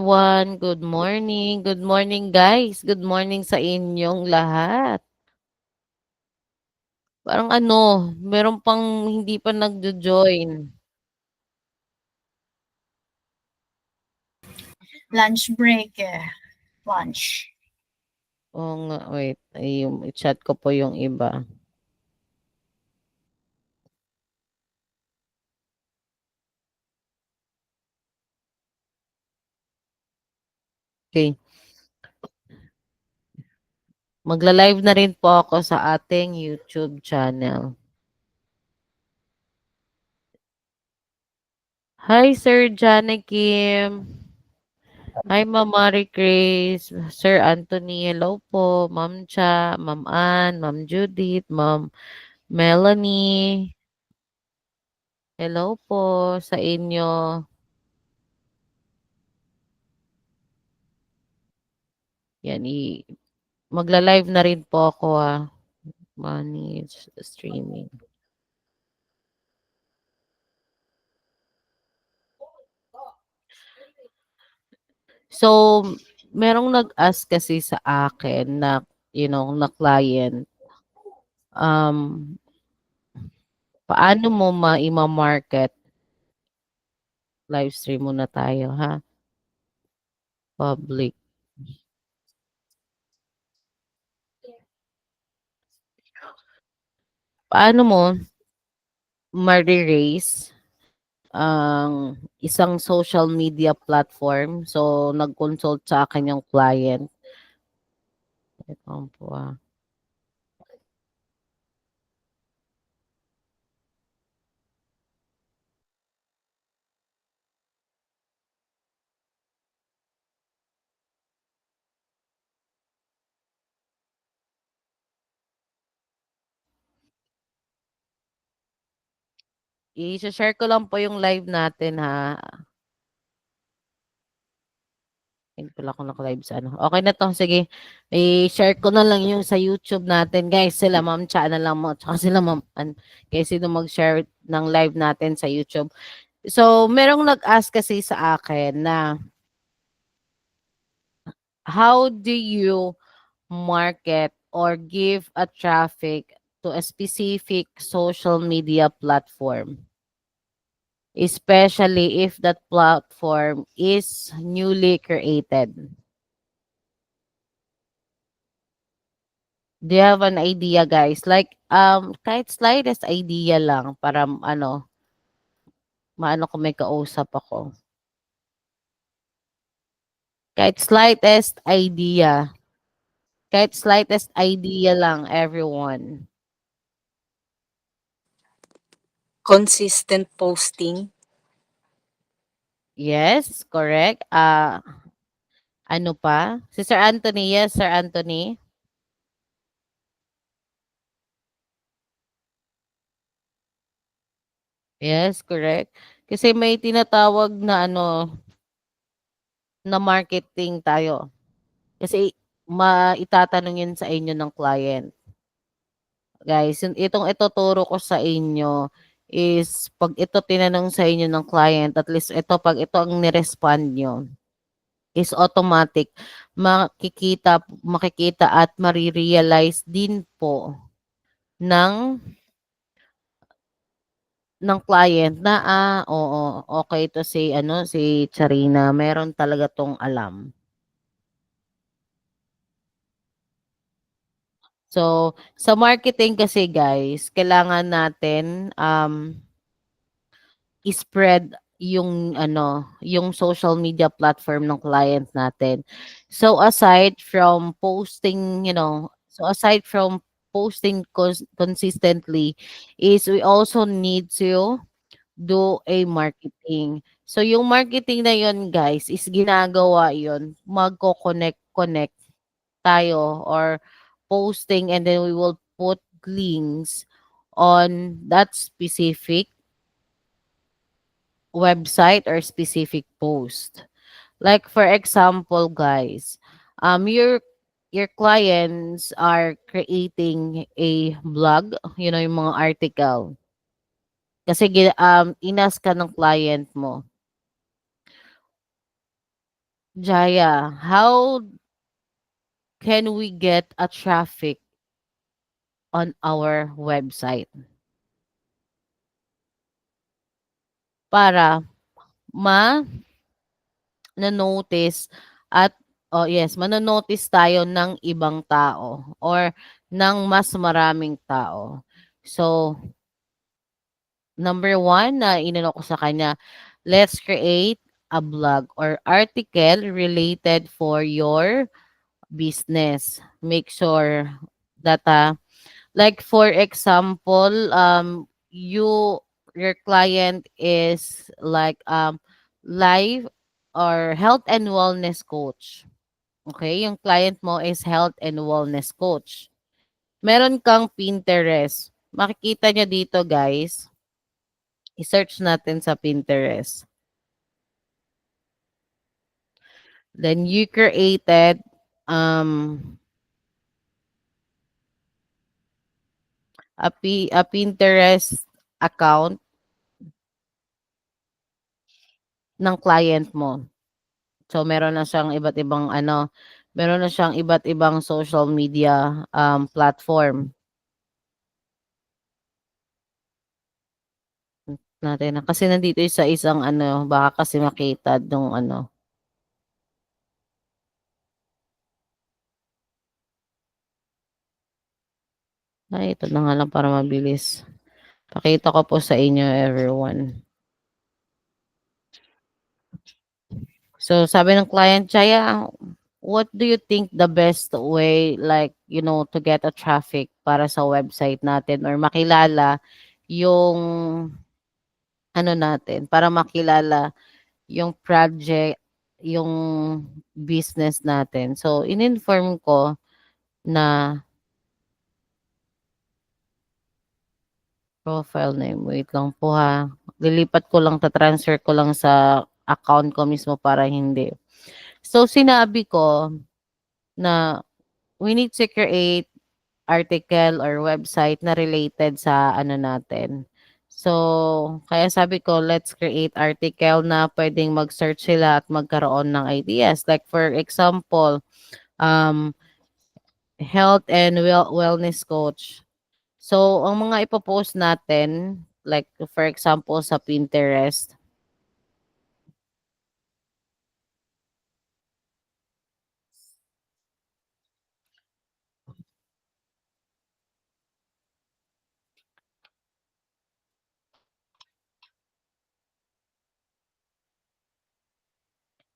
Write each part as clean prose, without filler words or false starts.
everyone. Good morning. Good morning, guys. Good morning sa inyong lahat. Parang meron pang hindi pa nagjo-join. Lunch break, lunch. Oo nga, wait. Ay, yung chat ko po yung iba. Okay. Magla-live na rin po ako sa ating YouTube channel. Hi, Sir Johnny Kim. Hi, Ma'am Marie Grace. Sir Anthony, hello po. Ma'am Cha, Ma'am Ann, Ma'am Judith, Ma'am Melanie. Hello po sa inyo. Yan, magla-live na rin po ako money streaming. So, merong nag-ask kasi sa akin na, na client, um, paano mo ma-market? Live stream muna tayo, ha? Public. Paano mo ma-raise ang isang social media platform? So, nag-consult sa akin yung client. Ito po I-share ko lang po yung live natin, ha? Hindi pala ako naka-live sa ano. Okay na 'to, sige. I-share ko na lang yung sa YouTube natin, guys. Sila Ma'am Cha na lang mo, tsaka sila Ma'am Ann, kaya sino mag-share ng live natin sa YouTube. So, merong nag-ask kasi sa akin na, how do you market or give a traffic to a specific social media platform? Especially if that platform is newly created. Do you have an idea, guys? Like, kahit slightest idea lang para maano ko may kausap ako. Kahit slightest idea. Kahit slightest idea lang, everyone. Consistent posting. Yes, correct. Ano pa? Si Sir Anthony, yes, Sir Anthony. Yes, correct. Kasi may tinatawag na na marketing tayo. Kasi itatanong yun sa inyo ng client. Guys, itong ituturo ko sa inyo is 'pag ito tinanong sa inyo ng client, at least ito 'pag ito ang ni-respond niyo, is automatic makikita at mare-realize din po ng client na, oo, okay 'to si Charina, meron talaga 'tong alam. So, sa marketing kasi, guys, kailangan natin, i-spread yung social media platform ng client natin. So aside from posting consistently, is we also need to do a marketing. So yung marketing na yun, guys, is ginagawa yun, magko-connect tayo or posting, and then we will put links on that specific website or specific post. Like for example, guys, your clients are creating a blog, yung mga article. Kasi inas ka ng client mo. Jaya, how can we get a traffic on our website para ma-notice at oh yes, mano-notice tayo ng ibang tao or ng mas maraming tao. So, number one na inano ko sa kanya, let's create a blog or article related for your business. Make sure that like for example, your client is like life or health and wellness coach. Okay, yung client mo is health and wellness coach. Meron kang Pinterest. Makikita niyo dito, guys. I-search natin sa Pinterest. Then you created um a Pinterest account ng client mo. So meron na siyang iba't ibang meron na siyang iba't ibang social media platform natin. Kasi nandito sa isang baka kasi makita nung Ay, ito na nga lang para mabilis. Pakita ko po sa inyo, everyone. So, sabi ng client, Chaya, what do you think the best way, like, to get a traffic para sa website natin or makilala yung, natin, para makilala yung project, yung business natin. So, in-inform ko na profile name. Wait lang po ha. Lilipat ko lang, ta-transfer ko lang sa account ko mismo para hindi. So, sinabi ko na we need to create article or website na related sa natin. So, kaya sabi ko, let's create article na pwedeng mag-search sila at magkaroon ng ideas. Like for example, um, health and wellness coach. So, ang mga ipopost natin, like for example sa Pinterest,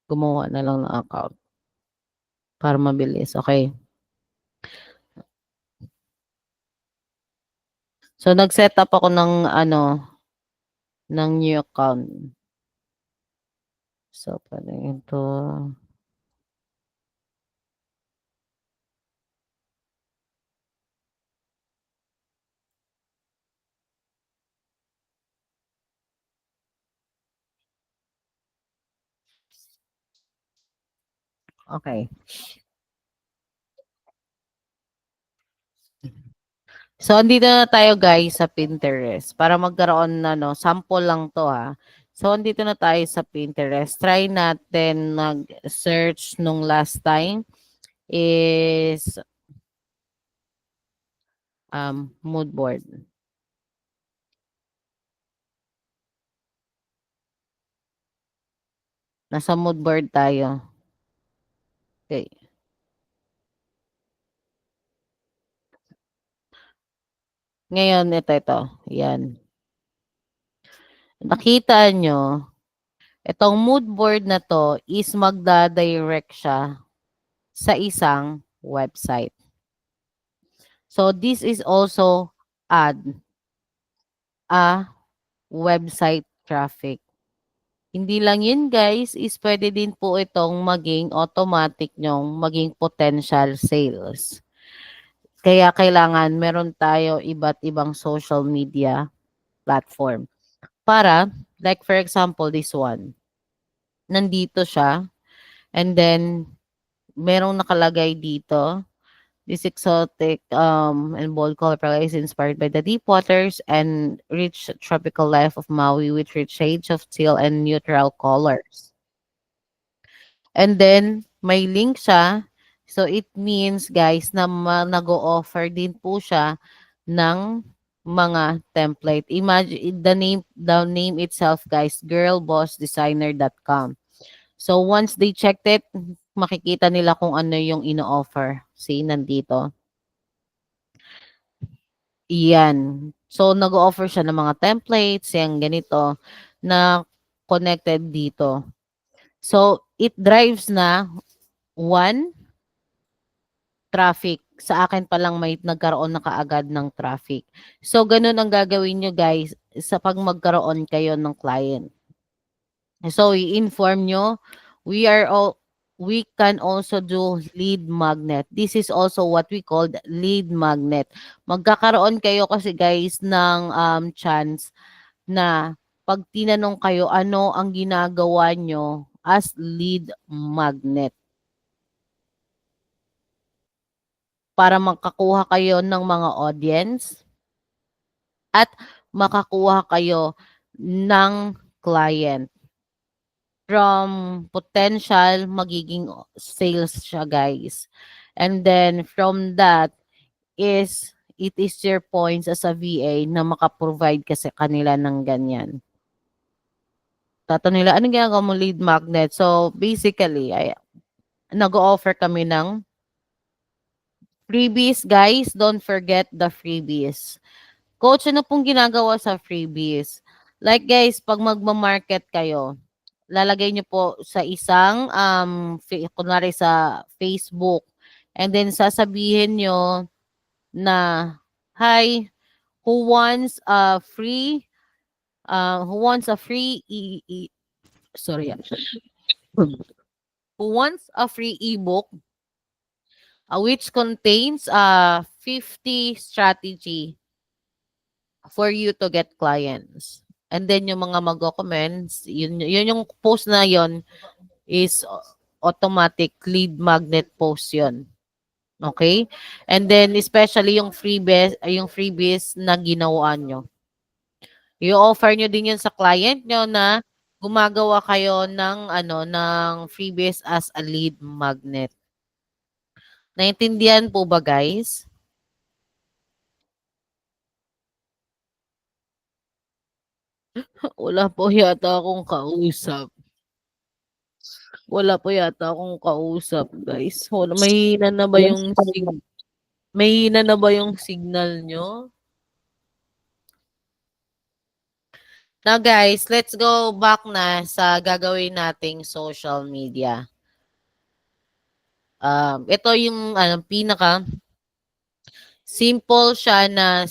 gumawa na lang ng account para mabilis. Okay. So, nag-set up ako ng ng new account. So, paano ito? Okay. So, andito na tayo guys sa Pinterest para magkaroon na, sample lang to ha. So, andito na tayo sa Pinterest. Try natin mag-search nung last time is mood board. Nasa mood board tayo. Okay. Ngayon, ito. Yan. Nakita nyo, itong mood board na to is magda-direct siya sa isang website. So, this is also add a website traffic. Hindi lang yun guys, is pwede din po itong maging automatic nyong maging potential sales. Kaya kailangan meron tayo iba't ibang social media platform. Para, like for example, this one. Nandito siya. And then, merong nakalagay dito. This exotic and bold color palette is inspired by the deep waters and rich tropical life of Maui with rich shades of teal and neutral colors. And then, may link siya. So, it means, guys, na nag-o-offer din po siya ng mga template. Imagine, the name itself, guys, girlbossdesigner.com. So, once they checked it, makikita nila kung ano yung ino-offer. See, nandito. Iyan. So, nag-o-offer siya ng mga templates, yung ganito, na connected dito. So, it drives na one traffic. Sa akin pa lang may nagkaroon na kaagad ng traffic. So, ganun ang gagawin nyo guys sa pag magkaroon kayo ng client. So, i-inform nyo, we can also do lead magnet. This is also what we called lead magnet. Magkakaroon kayo kasi guys ng chance na pag tinanong kayo ano ang ginagawa nyo as lead magnet. Para makakuha kayo ng mga audience at makakuha kayo ng client. From potential, magiging sales siya, guys. And then, from that, it is your points as a VA na makaprovide kasi kanila ng ganyan. Tatanong nila, anong ginagawa mo lead magnet? So, basically, nag-o-offer kami ng freebies, guys. Don't forget the freebies. Coach, ano pong ginagawa sa freebies? Like, guys, pag magmamarket kayo, lalagay nyo po sa isang, kunwari sa Facebook. And then, sasabihin nyo na, hi, who wants a free, sorry, who wants a free ebook, which contains 50 strategy for you to get clients. And then yung mga mag-comments, yun yung post na yun is automatic lead magnet post yun. Okay? And then especially yung freebies na ginawa nyo. I-offer nyo din yun sa client nyo na gumagawa kayo ng freebies as a lead magnet. Naintindihan po ba, guys? Wala po yata akong kausap. Wala po yata akong kausap, guys. Mahina na ba yung signal nyo? Now guys, let's go back na sa gagawin nating social media. Ito yung pinaka simple siya na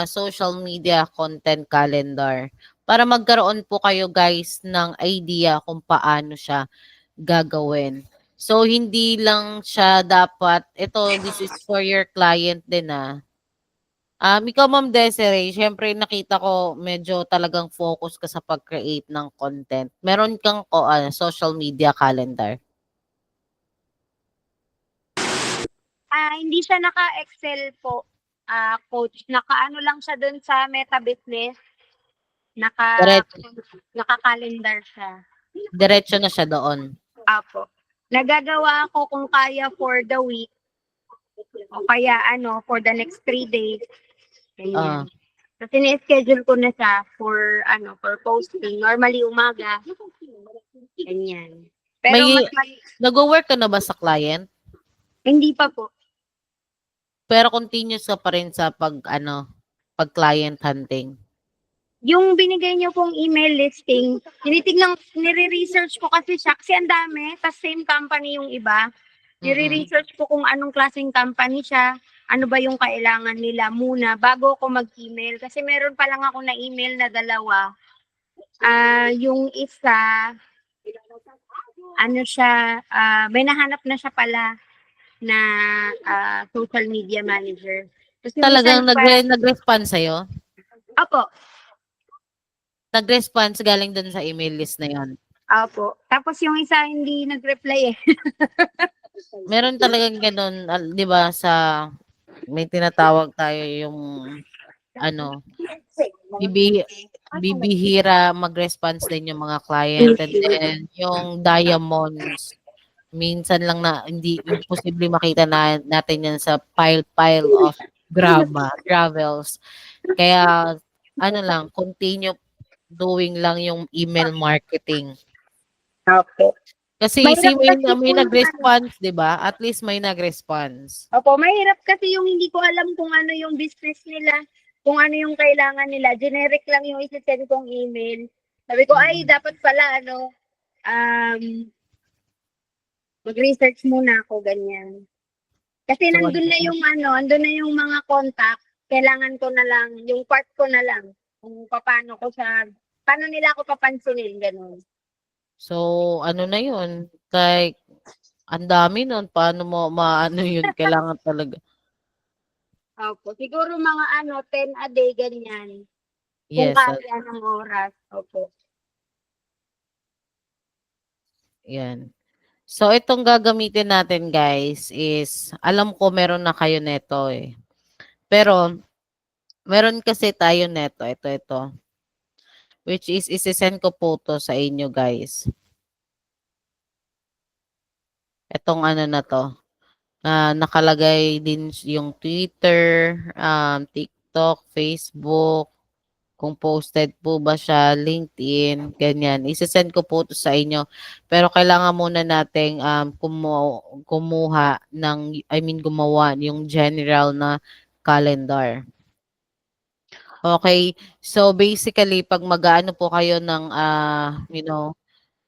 social media content calendar. Para magkaroon po kayo guys ng idea kung paano siya gagawin. So, hindi lang siya dapat, this is for your client din ikaw Ma'am Desiree, syempre nakita ko medyo talagang focus ka sa pag-create ng content. Meron kang social media calendar. Hindi siya naka-Excel po, coach. Naka-ano lang siya dun sa Meta Business. Naka-calendar siya. Diretso na siya doon. Apo. Nagagawa ko kung kaya for the week o kaya for the next 3 days. Ganyan. Kasi ni-schedule ko na siya for posting. Normally umaga. Ganyan. Pero nag-work ka na ba sa client? Hindi pa po. Pero continuous ka pa rin sa pag-client hunting. Yung binigay niyo pong email listing, nire-research ko kasi siya. Kasi ang dami, tas same company yung iba. Nire-research ko kung anong klaseng company siya, ano ba yung kailangan nila muna bago ako mag-email. Kasi meron pa lang ako na email na 2. Yung isa, may nahanap na siya pala na social media manager. Talagang nag-response sa'yo? Opo. Nag-response galing dun sa email list na yon. Opo. Tapos yung isa hindi nag-reply Meron talagang ganun, di ba, may tinatawag tayo yung bibihira mag-response din yung mga client, and then yung diamonds Minsan lang na hindi imposible makita natin yan sa pile of gravels. Kaya ano lang, continue doing lang yung email marketing. Opo. Kasi Mahirap kasi may po yung ano. nag-response, 'di ba? At least may nag-response. Opo, mahirap kasi yung hindi ko alam kung ano yung business nila, kung ano yung kailangan nila. Generic lang yung isi-send kong email. Sabi ko, ay, Mm. dapat pala, um, mag-research muna ako, ganyan. Kasi So, andun na yung mga contact. Kailangan ko na lang, yung part ko na lang, kung paano nila ako papansinin, ganun. so ano na 'yun, like ang dami nun, paano mo maano 'yun, kailangan talaga Opo, siguro mga 10 a day, ganyan. Kung yes, kaya ng oras. Opo. 'yan. So itong gagamitin natin guys is alam ko meron na kayo nito, eh. Pero meron kasi tayo neto, ito, which is ise-send ko po 'to sa inyo guys. Itong ano na 'to, nakalagay din yung Twitter, TikTok, Facebook, kung posted po ba siya, LinkedIn, ganyan. Ise-send ko po 'to sa inyo. Pero kailangan muna nating, kumuha ng gumawa yung general na calendar. Okay. So, basically 'pag mag-aano po kayo ng,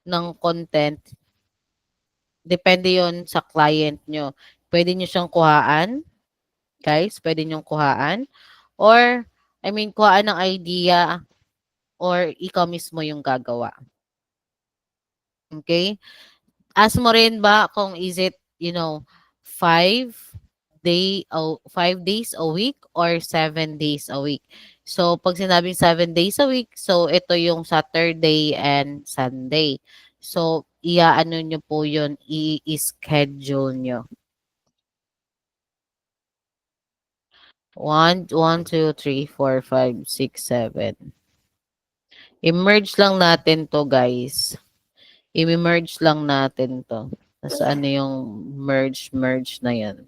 ng content, depende yon sa client niyo. Puwede niyo siyang kuhaan, guys, puwede niyong kuhaan or kuhaan ng idea or ikaw mismo yung gagawa. Okay. Ask mo rin ba kung is it, 5 5 days a week or 7 days a week. So, 'pag sinabing 7 days a week, so ito yung Saturday and Sunday. So, i-aano niyo po yun, i-schedule niyo. 1, 2, 3, 4, 5, 6, 7. I-merge lang natin 'to, guys. I-merge lang natin 'to. Tas ano yung merge na 'yan.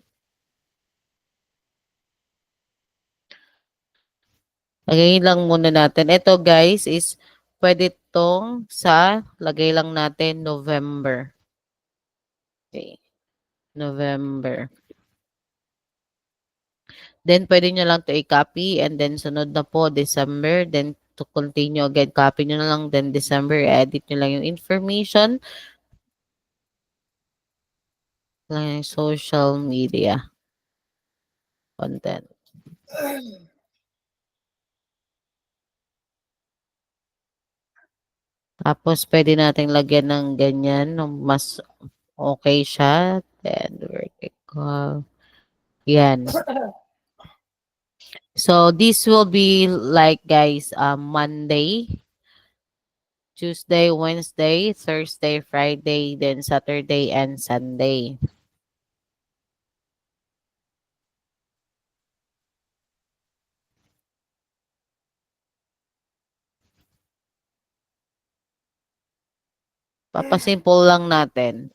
Lagay lang muna natin. Ito guys is pwede 'tong lagay lang natin November. Okay, November. Then pwede niyo lang 'to i-copy and then sunod na po December, then to continue again, copy niyo na lang, then December, edit niyo lang yung information. Lang yung social media content. Tapos pwede nating lagyan ng ganyan, ng mas okay siya, then vertical. Yan. So this will be like guys, Monday, Tuesday, Wednesday, Thursday, Friday, then Saturday and Sunday. Papasimple lang natin.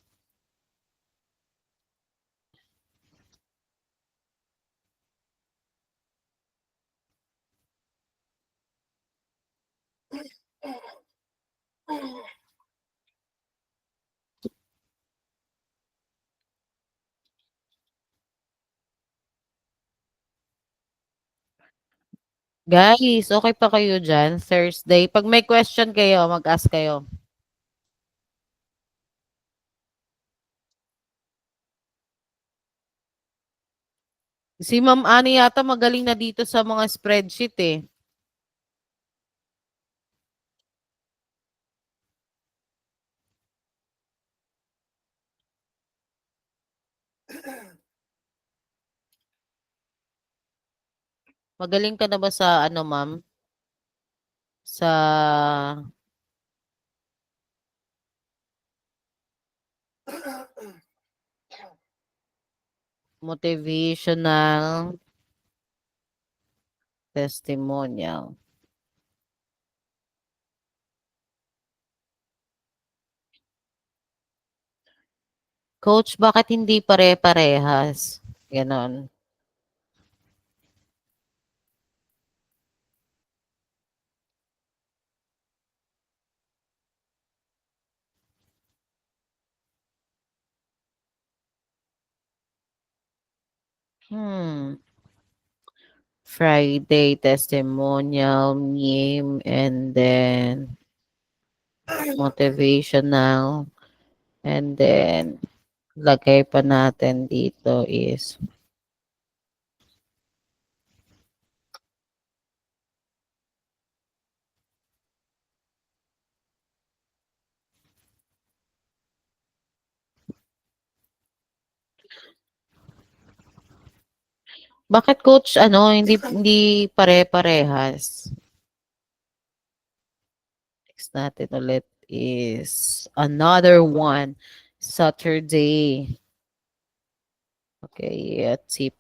Guys, okay pa kayo dyan? Thursday. Pag may question kayo, mag-ask kayo. Si Ma'am Ani yata magaling na dito sa mga spreadsheet eh. Magaling ka na ba sa ano, ma'am? Sa motivational testimonial. Coach, bakit hindi pare-parehas? Gano'n. Hmm. Friday, testimonial, meme, and then motivational. And then, lagay pa natin dito is bakit coach ano, hindi pare-parehas? Next natin ulit is another one, Saturday. Okay, tip.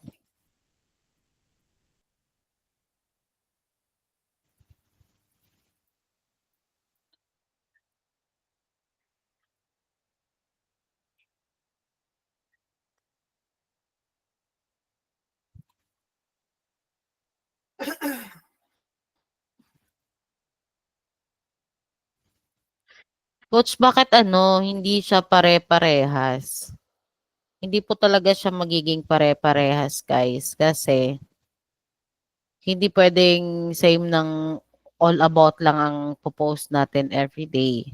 Coach, bakit ano, hindi siya pare-parehas? Hindi po talaga siya magiging pare-parehas, guys. Kasi, hindi pwedeng same ng all about lang ang post natin every day.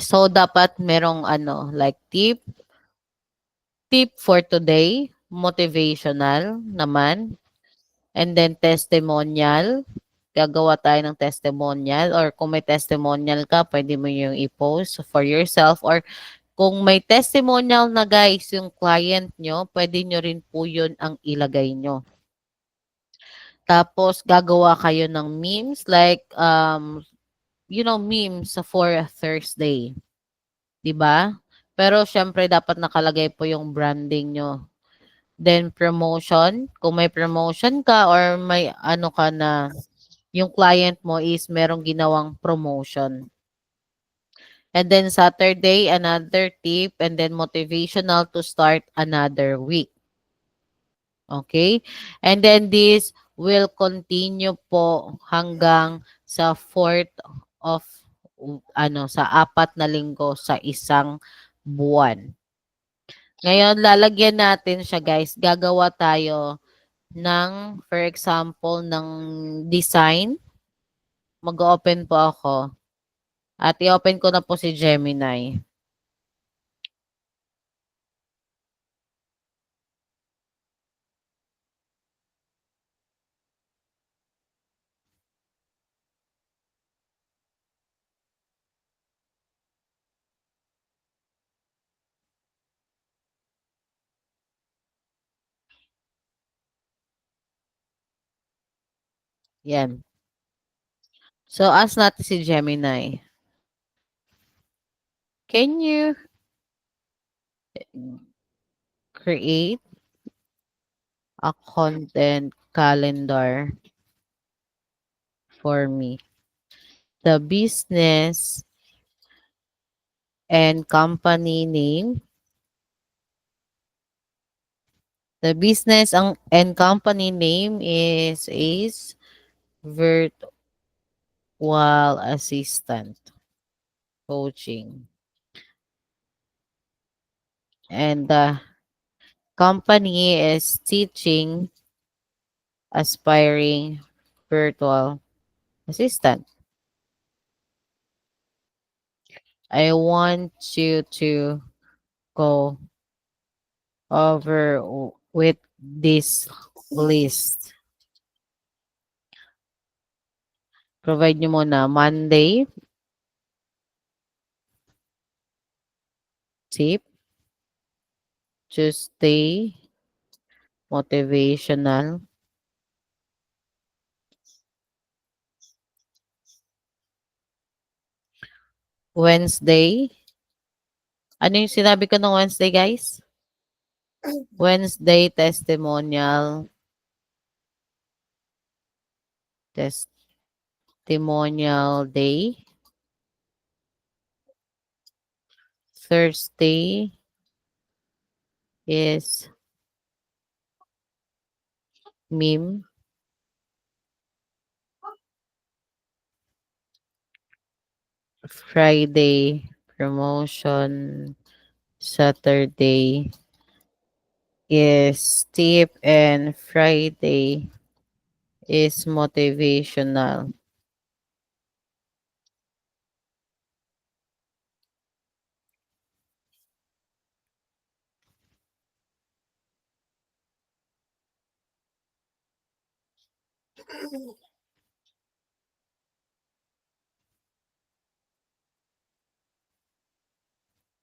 So, dapat merong ano, like tip for today, motivational naman, and then testimonial. Gagawa tayo ng testimonial or kung may testimonial ka, pwede mo yung i-post for yourself or kung may testimonial na guys yung client nyo, pwede nyo rin po yun ang ilagay nyo. Tapos gagawa kayo ng memes like memes for Thursday, 'di ba? Pero syempre dapat nakalagay po yung branding nyo. Then promotion, kung may promotion ka or may ano ka na yung client mo is merong ginawang promotion. And then Saturday, another tip, and then motivational to start another week. Okay? And then this will continue po hanggang sa 4th of sa 4 na linggo sa isang buwan. Ngayon, lalagyan natin siya guys. Gagawa tayo ng, for example, ng design. Mag-open po ako. At i-open ko na po si Gemini. Yan. So, ask natin si Gemini. Can you create a content calendar for me? The business and company name. The business and company name is Virtual Assistant Coaching. And the company is Teaching Aspiring Virtual Assistant. I want you to go over with this list. Provide nyo muna Monday, tip, Tuesday, motivational, Wednesday. Ano yung sinabi ko ng Wednesday, guys? Wednesday, testimonial. Testimonial day. Thursday, is meme. Friday promotion. Saturday is tip and Friday is motivational.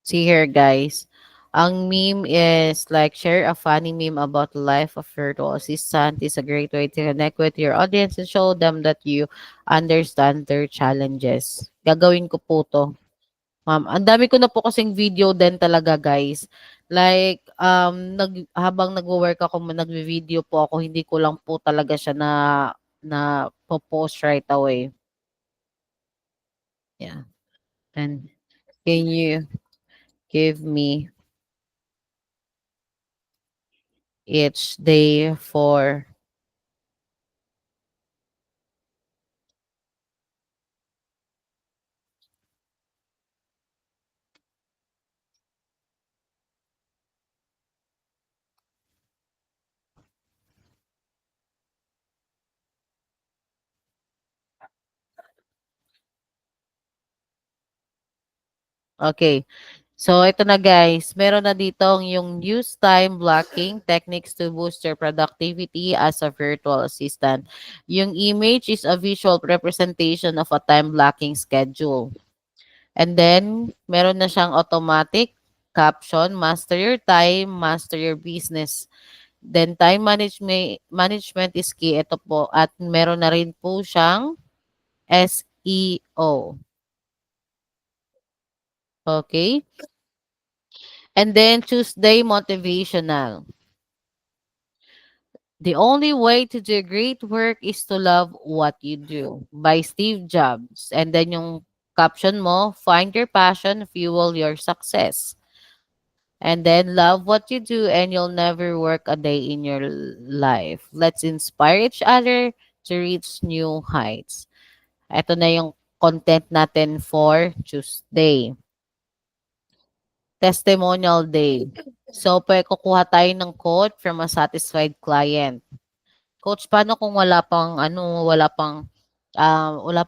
See here, guys. Ang meme is like share a funny meme about the life of virtual assistant is a great way to connect with your audience and show them that you understand their challenges. Gagawin ko po to, ma'am. Ang dami ko na po kasing video din talaga, guys. Like, habang nagwo-work ako, nagvi-video po ako, hindi ko lang po talaga siya na po-post right away. Yeah. And can you give me each day for okay. So, ito na guys. Meron na ditong yung use time blocking techniques to boost your productivity as a virtual assistant. Yung image is a visual representation of a time blocking schedule. And then, meron na siyang automatic caption, master your time, master your business. Then, time management is key. Ito po. At meron na rin po siyang SEO. Okay? And then, Tuesday motivational. The only way to do great work is to love what you do by Steve Jobs. And then yung caption mo, find your passion, fuel your success. And then love what you do and you'll never work a day in your life. Let's inspire each other to reach new heights. Ito na yung content natin for Tuesday. Testimonial day. So, kukuha tayo ng quote from a satisfied client. Coach, paano kung wala pa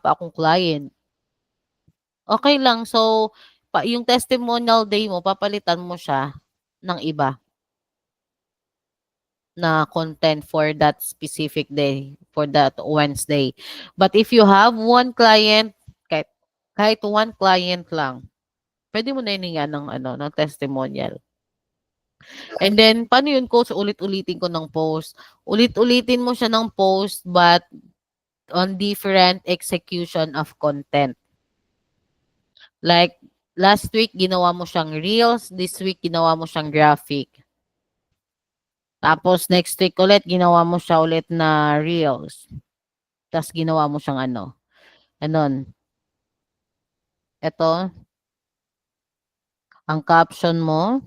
akong client? Okay lang. So, yung testimonial day mo, papalitan mo siya ng iba na content for that specific day, for that Wednesday. But if you have one client, kahit one client lang, pwede mo na hiningan ng testimonial. And then, paano yun, coach? Ulit-ulitin ko ng post. Ulit-ulitin mo siya ng post, but on different execution of content. Like, last week, ginawa mo siyang reels. This week, ginawa mo siyang graphic. Tapos, next week ulit, ginawa mo siya ulit na reels. Tapos, ginawa mo siyang ito, ang caption mo.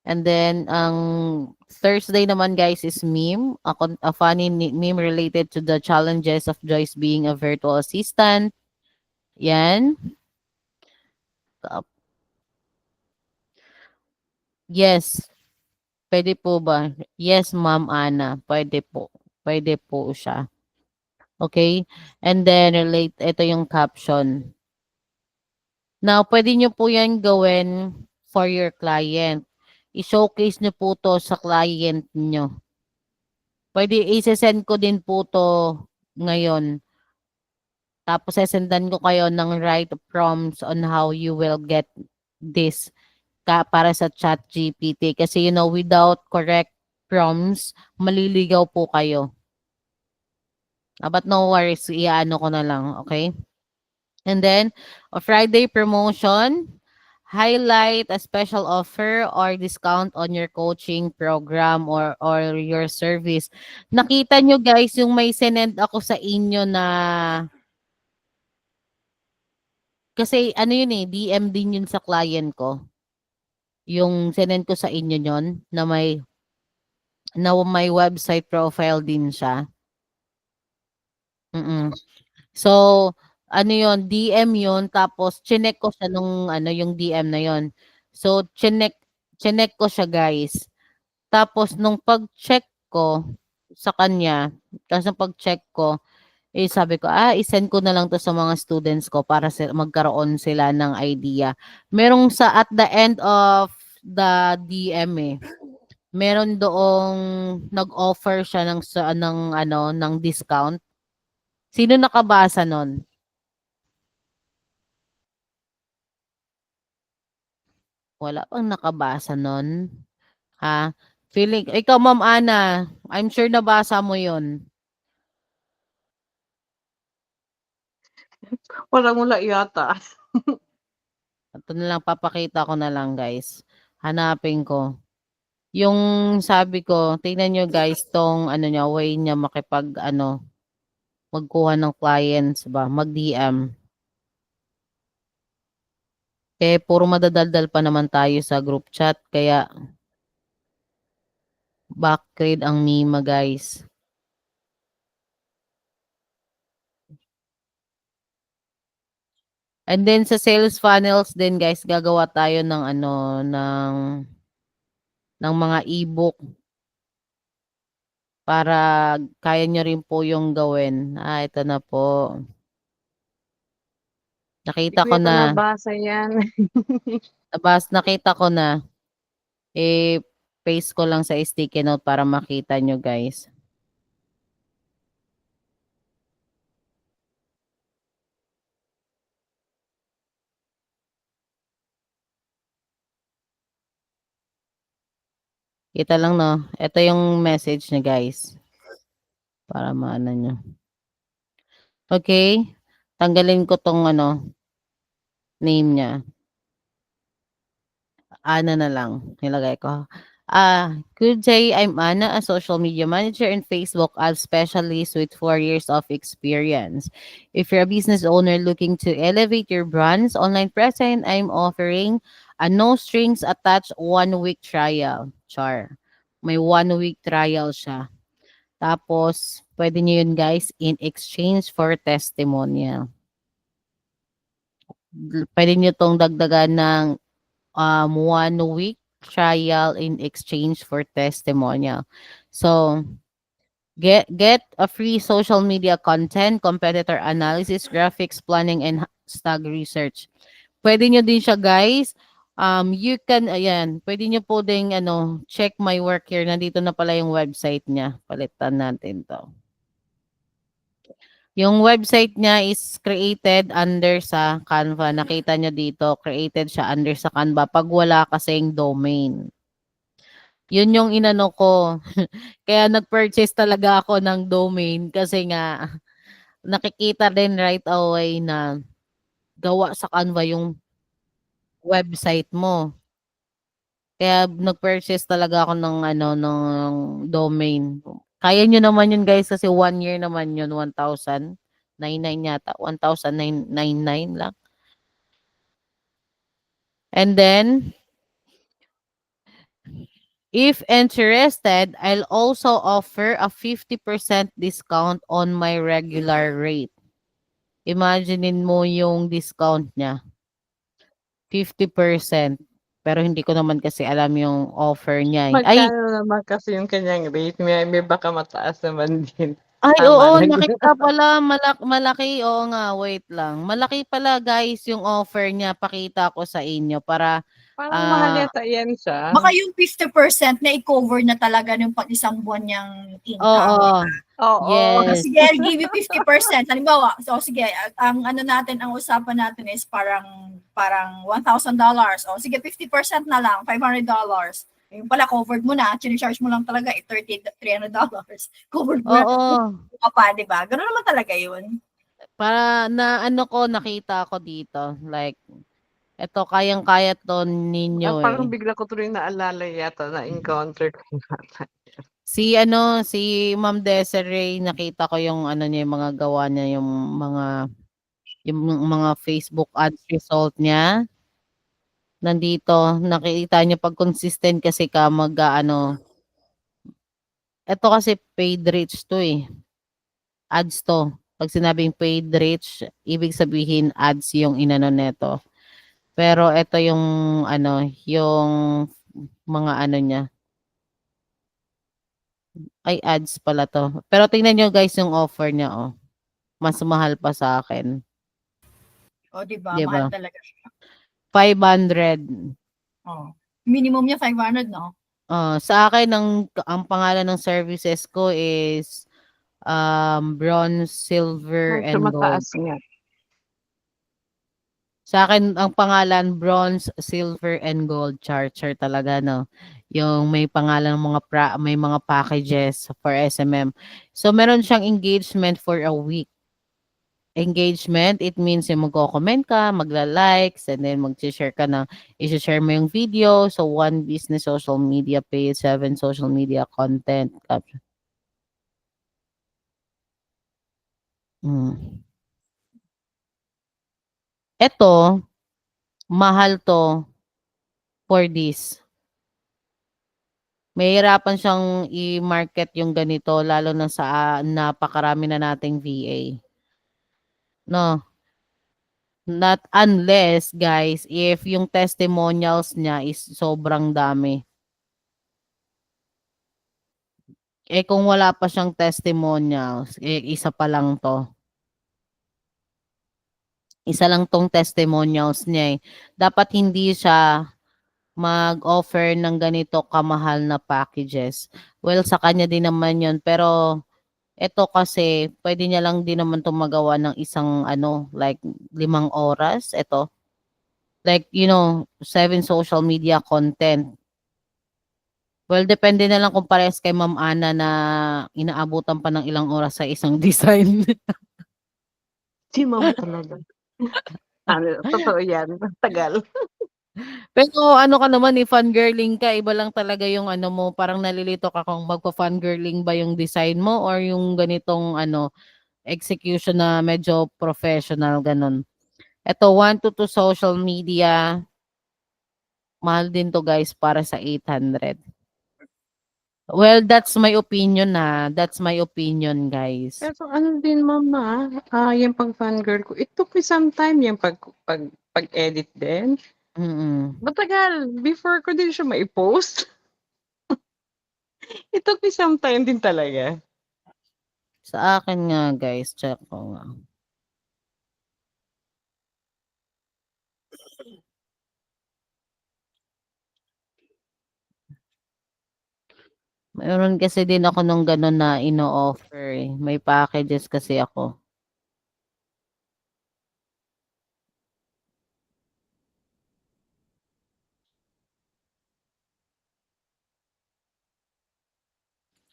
And then, ang Thursday naman, guys, is meme. A funny meme related to the challenges of Joyce being a virtual assistant. Yan. Yes. Pwede po ba? Yes, Ma'am Ana. Pwede po. Pwede po siya. Okay? And then, ito yung caption. Now, pwede nyo po yan gawin for your client. I-showcase nyo po to sa client nyo. Pwede, i-send ko din po to ngayon. Tapos, sesendan ko kayo ng right prompts on how you will get this para sa chat GPT. Kasi, without correct prompts, maliligaw po kayo. But no worries, iaano ko na lang, okay? And then, a Friday promotion, highlight a special offer or discount on your coaching program or your service. Nakita nyo guys, yung may sinend ako sa inyo na, kasi yun DM din yun sa client ko. Yung sinend ko sa inyo yon na may website profile din siya. So, ano yon DM yon tapos chineck ko siya nung ano, yung DM na yon. So, chineck ko siya, guys. Tapos nung pag-check ko sa kanya, tapos nung pag-check ko, sabi ko, i-send ko na lang 'to sa mga students ko para magkaroon sila ng idea. Merong at the end of the DM, meron doong nag-offer siya ng discount. Sino nakabasa nun? Wala bang nakabasa nun? Ha? Ikaw, Ma'am Ana, I'm sure nabasa mo yun. Wala yata. Ito na lang, papakita ko na lang, guys. Hanapin ko. Yung sabi ko, tingnan nyo, guys, tong way niya magkuha ng clients ba, mag-DM. Puro madadaldal pa naman tayo sa group chat, kaya backgrade ang Mima, guys. And then sa sales funnels din, guys, gagawa tayo ng mga ebook para kaya nyo rin po yung gawin. Ito na po. Nakita ko na. Nabasa yan. Nakita ko na. Paste ko lang sa sticky note para makita nyo, guys. Kita lang, no? Ito yung message niya, guys. Para maano nyo. Okay? Tanggalin ko tong name niya. Ana na lang. Nilagay ko. Good day. I'm Ana, a social media manager and Facebook ads specialist with 4 years of experience. If you're a business owner looking to elevate your brand's online presence, I'm offering a no strings attached 1-week trial. May 1-week trial siya. Tapos, pwede nyo yun, guys, in exchange for testimonial. Pwede nyo tong dagdagan ng 1-week trial in exchange for testimonial. So, get a free social media content, competitor analysis, graphics planning, and stag research. Pwede nyo din siya, guys. Pwede nyo po ding check my work here. Nandito na pala yung website niya. Palitan natin to. Yung website niya is created under sa Canva. Nakita nyo dito, created siya under sa Canva pag wala kasing domain. Yun yung inano ko. Kaya nag-purchase talaga ako ng domain kasi nga nakikita din right away na gawa sa Canva yung website mo. Kaya nag-purchase talaga ako ng domain. Kaya nyo naman yun, guys, kasi 1 year naman yun, 1,099 yata. 1,999 lang. And then, if interested, I'll also offer a 50% discount on my regular rate. Imaginein mo yung discount niya. 50%. Pero hindi ko naman kasi alam yung offer niya. Magkano naman kasi yung kanyang rate? May baka mataas naman din. Oo, nakita pala, malaki. Oo nga, wait lang. Malaki pala, guys, yung offer niya. Pakita ko sa inyo para Parang mahal yata yan siya. Baka yung 50% na i-cover na talaga ng pag-isang buwan niyang Oo. income. Oo. Yes. Sige, I'll give you 50%. Halimbawa, so sige, ang usapan natin is parang $1,000. O sige, 50% na lang, $500. Yung pala, covered mo na, charge mo lang talaga, $300. Covered mo na pa, di ba? Ganun naman talaga yun. Para nakita ko dito. Like, eto, kayang-kaya to ninyo Parang bigla ko tuloy naalala yata na encounter ko yata. Si Ma'am Desiree, nakita ko yung niya, yung mga gawa niya, yung mga Facebook ads result niya. Nandito, nakikita niyo 'pag consistent kasi ka mag-aano, eto kasi paid reach 'to, eh, ads 'to. 'Pag sinabing paid reach, ibig sabihin ads yung inano neto. Pero eto yung ano, yung mga ano niya, ay ads pala 'to. Pero tingnan niyo guys yung offer niya, oh, mas mahal pa sa'kin, O, 'di ba, 'di mahal ba? talaga siya. 500. Oh. Minimum niya 500, 'no? Sa akin ang pangalan ng services ko is, bronze, silver, Medyo and gold. mataas nga. Sa'kin ang pangalan bronze, silver, and gold, char talaga 'no, yung may pangalan ng mga may mga packages for SMM. So meron siyang engagement for a week. Engagement, it means yung magko-comment ka, magla-likes, and then magse-share ka ng ishe-share mo yung video. So 1 business social media page, 7 social media content caption. Hmm. Eto, mahal 'to for this. Mahihirapan siyang i-market yung ganito lalo na sa, napakarami na nating VA, 'no? Not unless guys, if yung testimonials niya is sobrang dami. Eh, kung wala pa siyang testimonials, eh, isa pa lang 'to. Isa lang 'tong testimonials niya, eh. Dapat hindi siya mag-offer ng ganito kamahal na packages. Well, sa kanya din naman 'yun, pero eto kasi puwede niya lang din naman 'tong magawa ng isang ano, like 5 oras, eto. Like, 7 social media content. Well, depende na lang kung parehas kay Ma'am Ana na inaabutan pa ng ilang oras sa isang design. Si ma'am talaga. Ano, totoo yan, tagal. Pero ano ka naman, eh, fangirling ka, iba lang talaga yung ano mo, parang nalilito ka kung magfa-fangirling ba yung design mo or yung ganitong ano, execution na medyo professional, gano'n. Eto 1 to 2 social media, mahal din 'to guys para sa 800. Well, that's my opinion, that's my opinion guys. Pero ano din ma'am, yung pag-fangirl ko, it took me some time yung pag-edit din. Mm. Matagal, before ko din siya mai-post. It took me some time din talaga. Sa akin nga guys, check ko nga. Meron kasi din ako nung gano'n na ino-offer, eh, may packages kasi ako.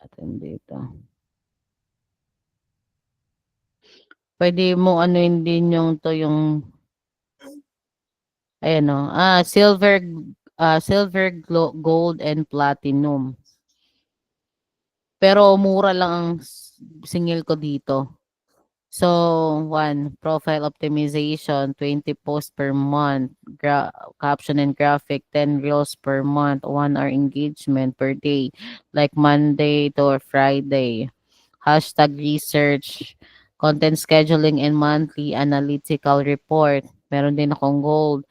Natin dito. Puwede mong anuhin din yung 'to yung ayan, oh, silver, gold, and platinum. Pero mura lang ang singil ko dito. So, 1, profile optimization, 20 posts per month, caption and graphic, 10 reels per month, 1 hour engagement per day, like Monday to Friday. Hashtag research, content scheduling, and monthly analytical report. Meron din akong gold.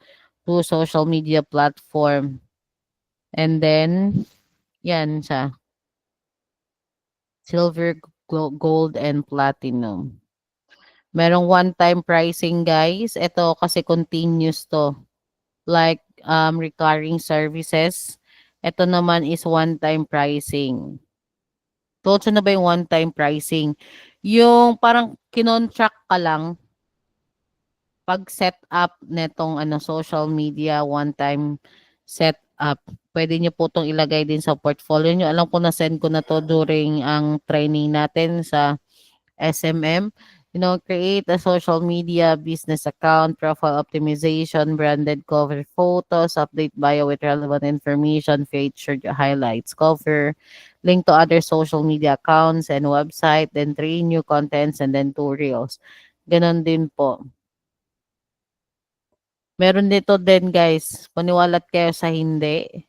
2 social media platform. And then, yan siya. Silver, gold, and platinum. Merong one-time pricing guys. Ito kasi continuous to. Like recurring services. Ito naman is one-time pricing. Totoo na ba yung one-time pricing? Yung parang kinontract ka lang pag-set up netong ano, social media, one-time set up. Pwede niyo po 'tong ilagay din sa portfolio niyo. Alam ko na-send ko na 'to during ang training natin sa SMM. Create a social media business account, profile optimization, branded cover photos, update bio with relevant information, featured highlights, cover, link to other social media accounts and website, then 3 new contents, and then 2 reels. Ganon din po. Meron dito din guys, paniwalat kayo sa hindi.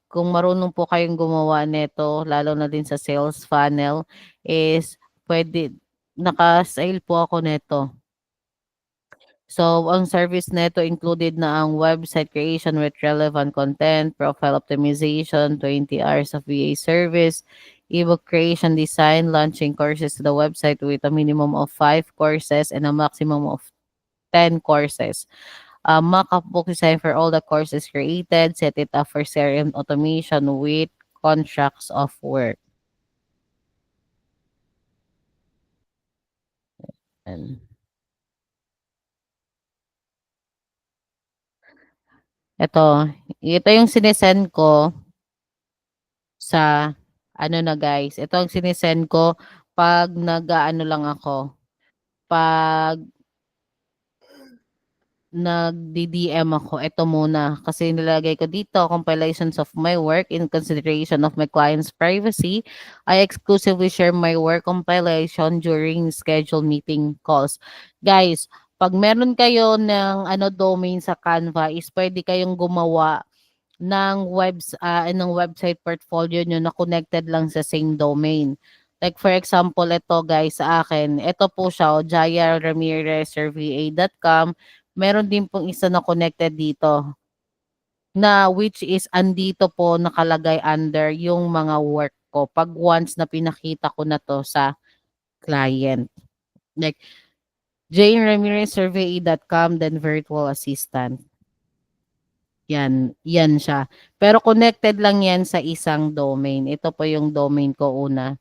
Kung marunong po kayong gumawa nito, lalo na din sa sales funnel, is pwede, naka-sale po ako nito. So, ang service nito included na ang website creation with relevant content, profile optimization, 20 hours of VA service, ebook creation design, launching courses to the website with a minimum of 5 courses and a maximum of 10 courses. Mock-up book design for all the courses created, set it up for CRM automation with contracts of work. And ito yung sinesend ko sa ano na guys, ito ang sinesend ko pag nag-aano lang ako, pag nagdi-DM ako, ito muna. Kasi nilagay ko dito, compilations of my work in consideration of my client's privacy. I exclusively share my work compilation during scheduled meeting calls. Guys, pag meron kayo ng domain sa Canva, is pwede kayong gumawa ng website portfolio nyo na connected lang sa same domain. Like for example, ito guys sa akin, ito po siya, Jaya Ramirez survey.com. Meron din pong isa na connected dito na which is andito po nakalagay under yung mga work ko pag once na pinakita ko na to sa client. Like Jane Ramirez survey.com then virtual assistant. Yan siya. Pero connected lang yan sa isang domain. Ito po yung domain ko una.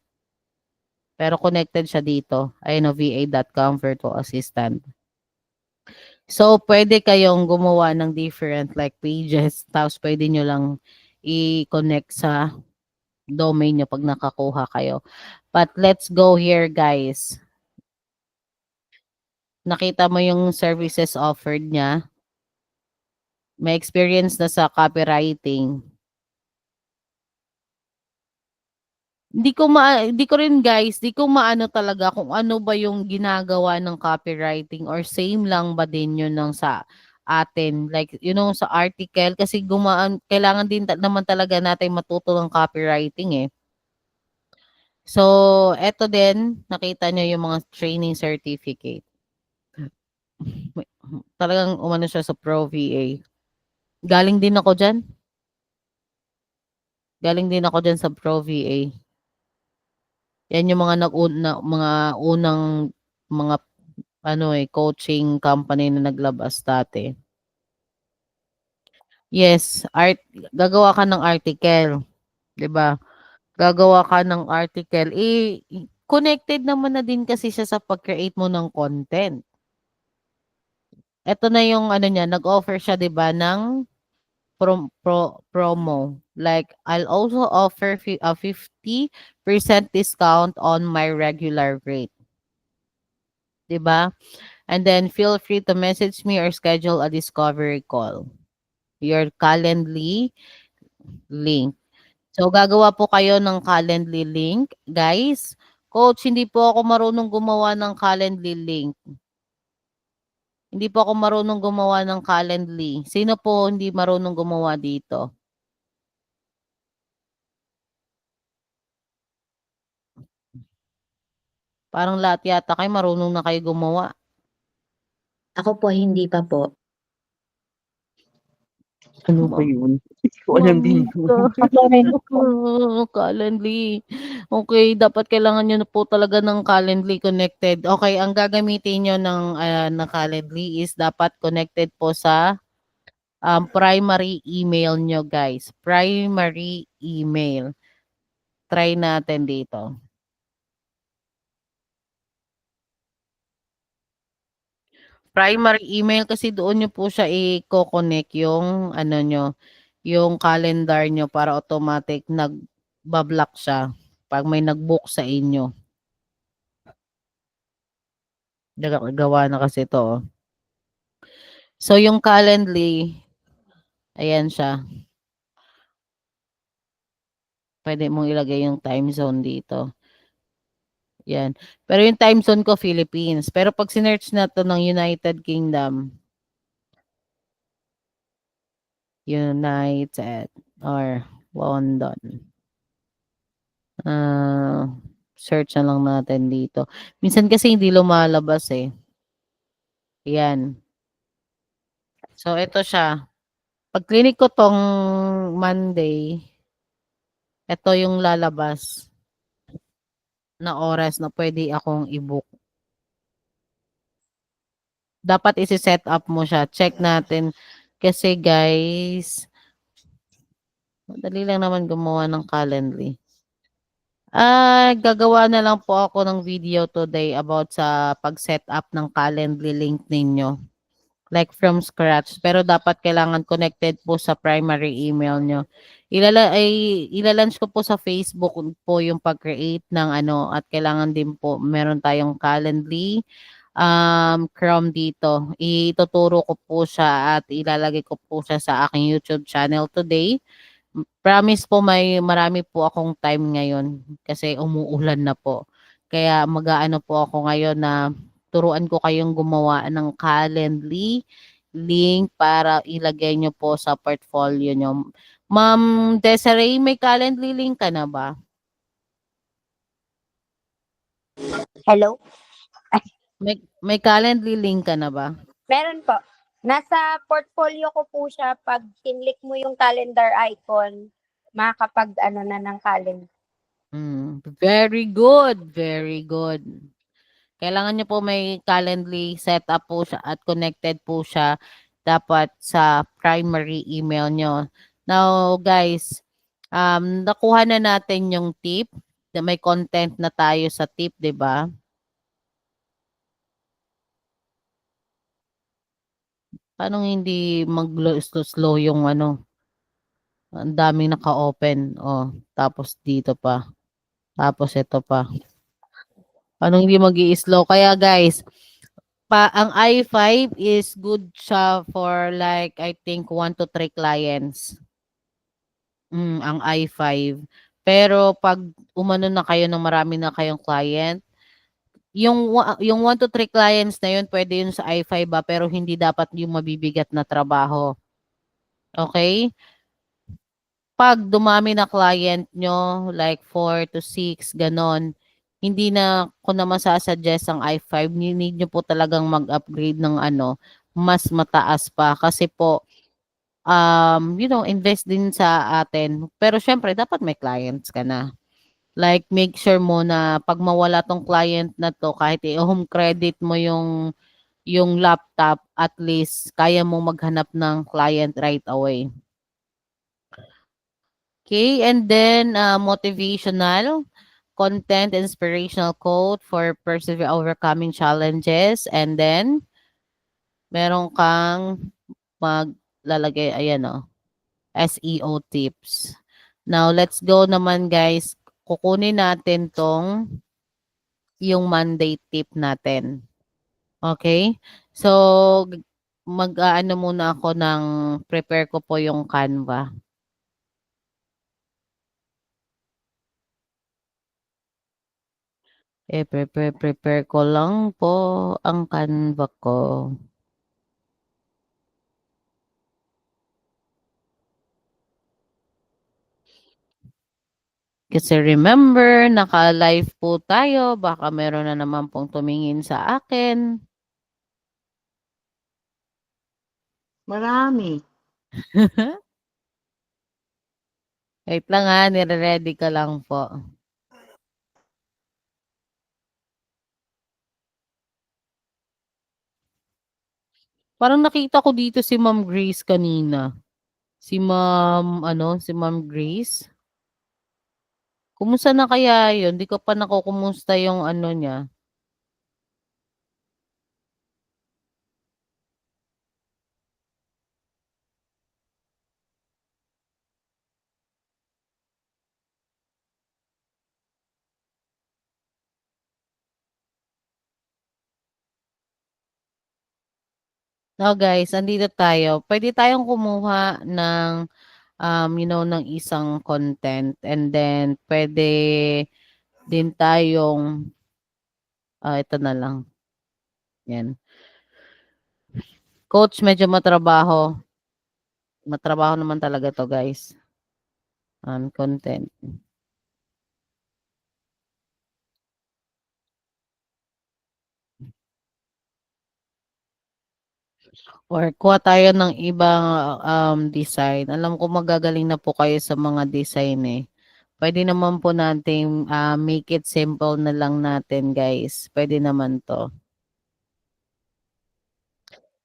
Pero connected siya dito. Ayun o, va.com virtual assistant. So, pwede kayong gumawa ng different like pages. Tapos, pwede nyo lang i-connect sa domain nyo pag nakakuha kayo. But, let's go here, guys. Nakita mo yung services offered niya. May experience na sa copywriting. Hindi ko rin guys, di ko maano talaga kung ano ba yung ginagawa ng copywriting or same lang ba din yun ng sa atin. Like, sa article kasi kailangan din naman talaga natin matuto ng copywriting eh. So, eto din, nakita nyo yung mga training certificate. Talagang umano siya sa Pro VA. Galing din ako dyan. Galing din ako dyan sa Pro VA. Yan yung mga unang mga coaching company na naglabas dati. Yes, gagawa ka ng article, 'di ba? Gagawa ka ng article, connected naman na din kasi siya sa pag-create mo ng content. Ito na yung niya, nag-offer siya 'di ba ng promo. Like I'll also offer a 50% discount on my regular rate. 'Di ba? And then feel free to message me or schedule a discovery call. Your Calendly link. So, gagawa po kayo ng Calendly link. Guys, coach, hindi po ako marunong gumawa ng Calendly link. Hindi po ako marunong gumawa ng Calendly. Sino po hindi marunong gumawa dito? Parang lahat yata kayo marunong na kayo gumawa. Ako po, hindi pa po. Ano ba yun? Hindi ko alam din yun. Calendly. Okay, dapat kailangan nyo na po talaga ng Calendly connected. Okay, ang gagamitin nyo ng Calendly is dapat connected po sa primary email nyo, guys. Primary email. Try natin dito. Primary email kasi doon nyo po siya i-connect yung yung calendar nyo para automatic nagbablock siya pag may nag-book sa inyo. Gawa na kasi ito. Oh. So, yung Calendly, ayan siya. Pwede mong ilagay yung time zone dito. Yan. Pero yung time zone ko, Philippines. Pero pag sinearch na to ng United Kingdom, United or London. Search na lang natin dito. Minsan kasi hindi lumalabas eh. Yan. So, ito siya. Pag clinic ko tong Monday, ito yung lalabas na oras na pwede akong i-book. Dapat isi-set up mo siya. Check natin. Kasi guys, madali lang naman gumawa ng Calendly. Gagawa na lang po ako ng video today about sa pag-set up ng Calendly link ninyo. Like from scratch. Pero dapat kailangan connected po sa primary email nyo. Ilalunch ko po sa Facebook po yung pag-create ng ano at kailangan din po meron tayong Calendly Chrome dito. Ituturo ko po siya at ilalagay ko po siya sa aking YouTube channel today. Promise po marami po akong time ngayon kasi umuulan na po. Kaya mag-aano po ako ngayon na turuan ko kayong gumawa ng Calendly link para ilagay nyo po sa portfolio nyo. Ma'am Desiree, may Calendly link ka na ba? Hello? May Calendly link ka na ba? Meron po. Nasa portfolio ko po siya. Pag kinlik mo yung calendar icon, makakapag ano na ng calendar. Very good. Very good. Kailangan nyo po may Calendly setup po siya at connected po siya dapat sa primary email nyo. Now, guys, nakuha na natin yung tip. May content na tayo sa tip, di ba? Paano hindi mag-slow yung ano? Ang daming naka-open. Oh, tapos dito pa. Tapos ito pa. Paano hindi mag-i-slow? Kaya guys, ang i5 is good siya for like I think 1 to 3 clients. Ang i5. Pero pag umano na kayo ng marami na kayong client, yung 1 to 3 clients na yun, pwede yun sa i5 ba, pero hindi dapat yung mabibigat na trabaho. Okay? Pag dumami na client nyo, like 4 to 6, ganon, hindi na ko na masasuggest ang i5. Need nyo po talagang mag-upgrade ng ano, mas mataas pa. Kasi po, invest din sa atin. Pero syempre, dapat may clients ka na. Like, make sure mo na pag mawala tong client na to, kahit i-home credit mo yung laptop, at least, kaya mong maghanap ng client right away. Okay, and then motivational content, inspirational quote for persevere overcoming challenges, and then meron kang maglalagay, ayan o, SEO tips. Now, let's go naman guys. Kukunin natin tong yung Monday tip natin. Okay? So, mag-ano muna ako ng prepare ko po yung Canva. Prepare ko lang po ang Canva ko. Kasi remember, naka-live po tayo. Baka meron na naman pong tumingin sa akin. Marami. Wait lang ha, nire-ready ko lang po. Parang nakita ko dito si Ma'am Grace kanina. Si Ma'am Grace. Kumusta na kaya yun? Di ko pa nakukumusta yung ano niya. Now guys, andito tayo. Pwede tayong kumuha ng ng isang content, and then pwede din tayong ito na lang. Yan. Coach, medyo matrabaho. matrabaho naman talaga 'to, guys. Content. Or kuha tayo ng ibang, design. Alam ko magagaling na po kayo sa mga design, eh. Puwede naman po nating, make it simple na lang natin, guys. Puwede naman 'to.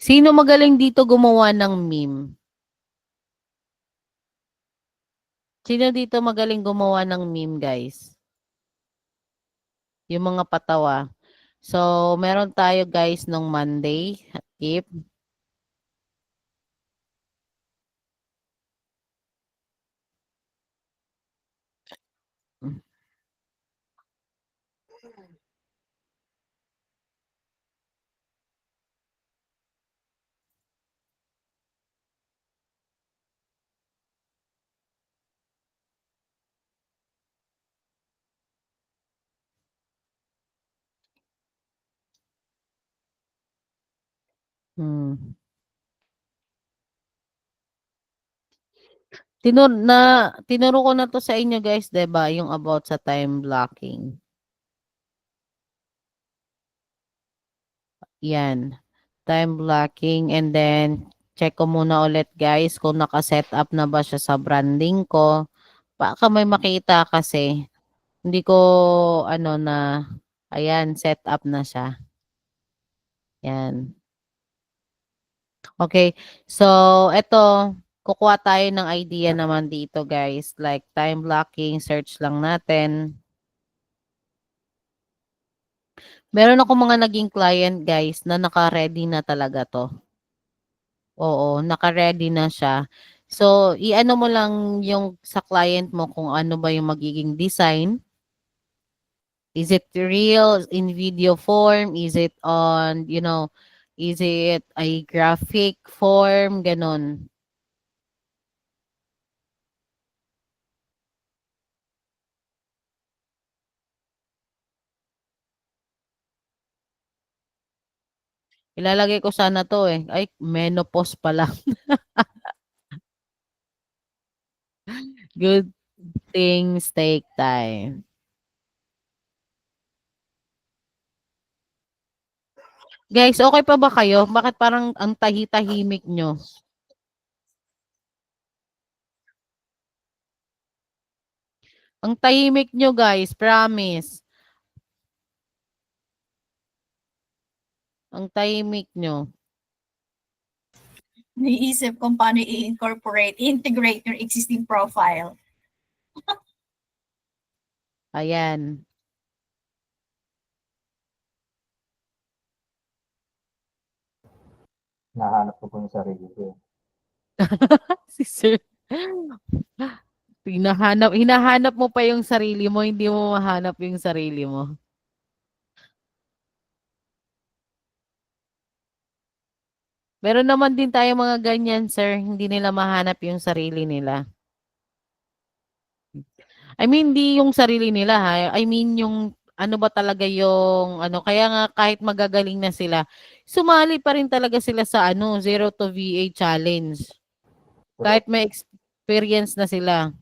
Sino magaling dito gumawa ng meme? Sino dito magaling gumawa ng meme, guys? Yung mga patawa. So, meron tayo, guys, nung Monday, tip. Hmm. Tinuro ko na 'to sa inyo, guys, 'di ba, yung about sa time blocking. Yan, time blocking, and then check ko muna ulit, guys, kung naka-set up na ba siya sa branding ko. Baka may makita kasi. Hindi ko ano na, ayan, set up na siya. Yan. Okay. So, eto, kukuha tayo ng idea naman dito, guys. Like time blocking, search lang natin. Meron ako mga naging client, guys, na naka-ready na talaga 'to. Oo, naka-ready na siya. So, i-ano mo lang yung sa client mo kung ano ba yung magiging design. Is it real in video form? Is it on, is it a graphic form? Ganon. Ilalagay ko sana 'to, eh. Ay, menopause pala. Good things take time. Guys, okay pa ba kayo? Bakit parang ang tahi-tahimik nyo? Ang tahimik nyo, guys, promise. Ang tahimik nyo. Naiisip kung paano integrate your existing profile. Ayan. Nahanap ko po yung sarili ko. Si Sir. Hinahanap mo pa yung sarili mo, hindi mo mahanap yung sarili mo. Meron naman din tayo mga ganyan, sir. Hindi nila mahanap yung sarili nila. I mean, hindi yung sarili nila, ha. I mean, yung ano ba talaga yung ano. Kaya nga kahit magagaling na sila, sumali pa rin talaga sila sa Zero to VA challenge. Kahit may experience na sila.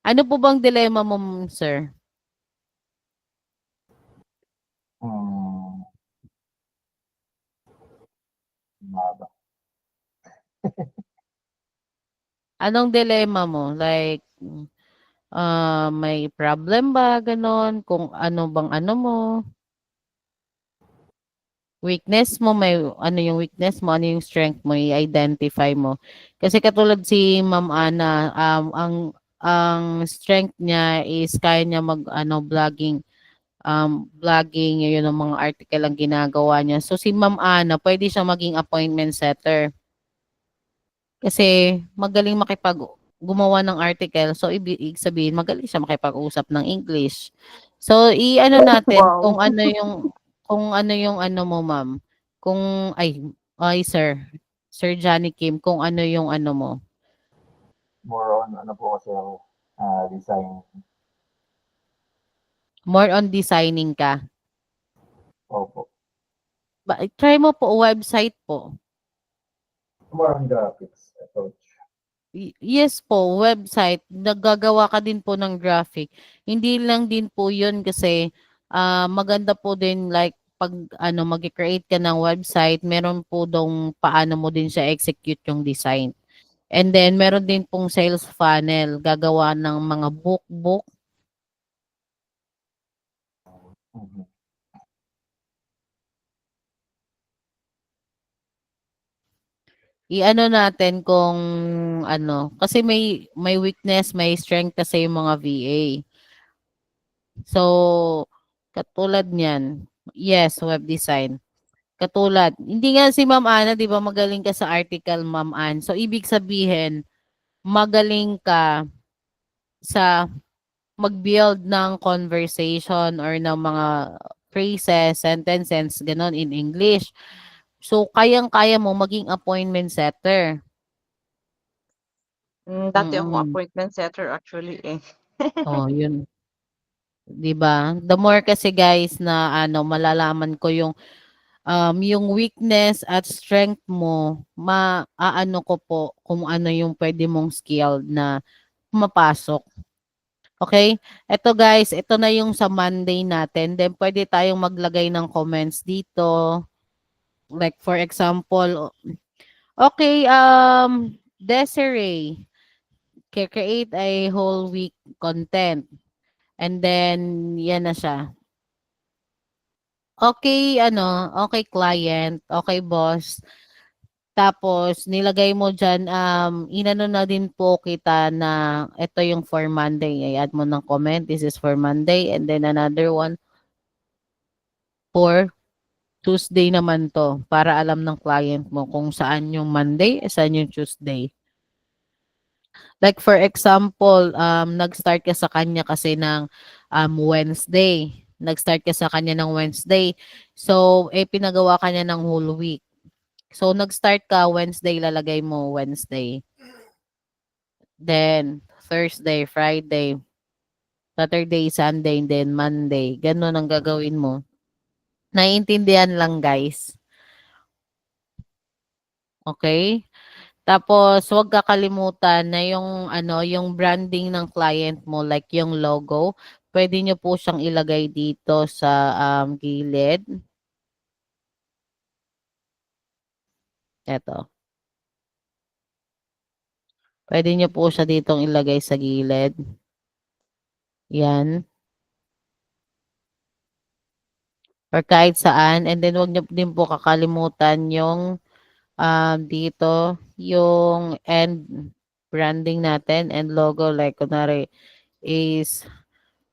Ano po bang dilemma mo, sir? Mahaba. Anong dilemma mo? Like, may problem ba, ganon? Kung ano bang ano mo? Weakness mo, may ano yung weakness mo, ano yung strength mo, i-identify mo. Kasi katulad si Ma'am Ana, ang strength niya is kaya niya vlogging, yun ang mga article ang ginagawa niya. So si Ma'am Ana, pwede siya maging appointment setter. Kasi magaling gumawa ng article. So ibig sabihin magaling siya makipag-usap ng English. So i-ano natin Wow. kung ano yung ano mo, ma'am. Ay sir. Sir Johnny Kim, kung ano yung ano mo. More on ano po kasi ako, design. More on designing ka. Opo. Try mo po website po. More on graphics approach. Yes po, website. Naggagawa ka din po ng graphic. Hindi lang din po yun kasi maganda po din like pag mag-create ka ng website, meron po dong paano mo din siya execute yung design. And then meron din pong sales funnel, gagawa ng mga book. Mhm. I-ano natin kung kasi may weakness, may strength kasi yung mga VA. So, katulad niyan, yes, web design. Katulad, hindi nga si Ma'am Ana, 'di ba, magaling ka sa article, Ma'am Ann. So, ibig sabihin, magaling ka sa mag-build ng conversation or ng mga phrases, sentences, gano'n in English. So, kayang-kaya mo maging appointment setter. Dati ako Mm. appointment setter actually eh. Oh, yun. 'Di ba? The more kasi guys na malalaman ko yung weakness at strength mo, maaano ko po kung ano yung pwede mong skill na mapasok. Okay? Ito guys, ito na yung sa Monday natin. Then pwede tayong maglagay ng comments dito. Like for example, okay, Desiree, create a whole week content. And then, yan na siya. Okay, okay client, okay boss. Tapos nilagay mo diyan, inano na din po kita na ito yung for Monday, i-add mo ng comment, this is for Monday and then another one for Tuesday naman 'to para alam ng client mo kung saan yung Monday, saan yung Tuesday. Like for example, nag-start ka sa kanya kasi ng Wednesday. Nag-start ka sa kanya ng Wednesday. So, pinagawa ka niya ng whole week. So, nag-start ka Wednesday, lalagay mo Wednesday. Then, Thursday, Friday, Saturday, Sunday, and then Monday. Ganun ang gagawin mo. Naiintindihan lang, guys. Okay? Tapos, huwag kakalimutan na yung branding ng client mo, like yung logo, pwede nyo po siyang ilagay dito sa gilid. Eto. Pwede nyo po siya ditong ilagay sa gilid. Yan. Or kahit saan. And then, huwag nyo din po kakalimutan yung dito, yung end branding natin and logo, like kunwari is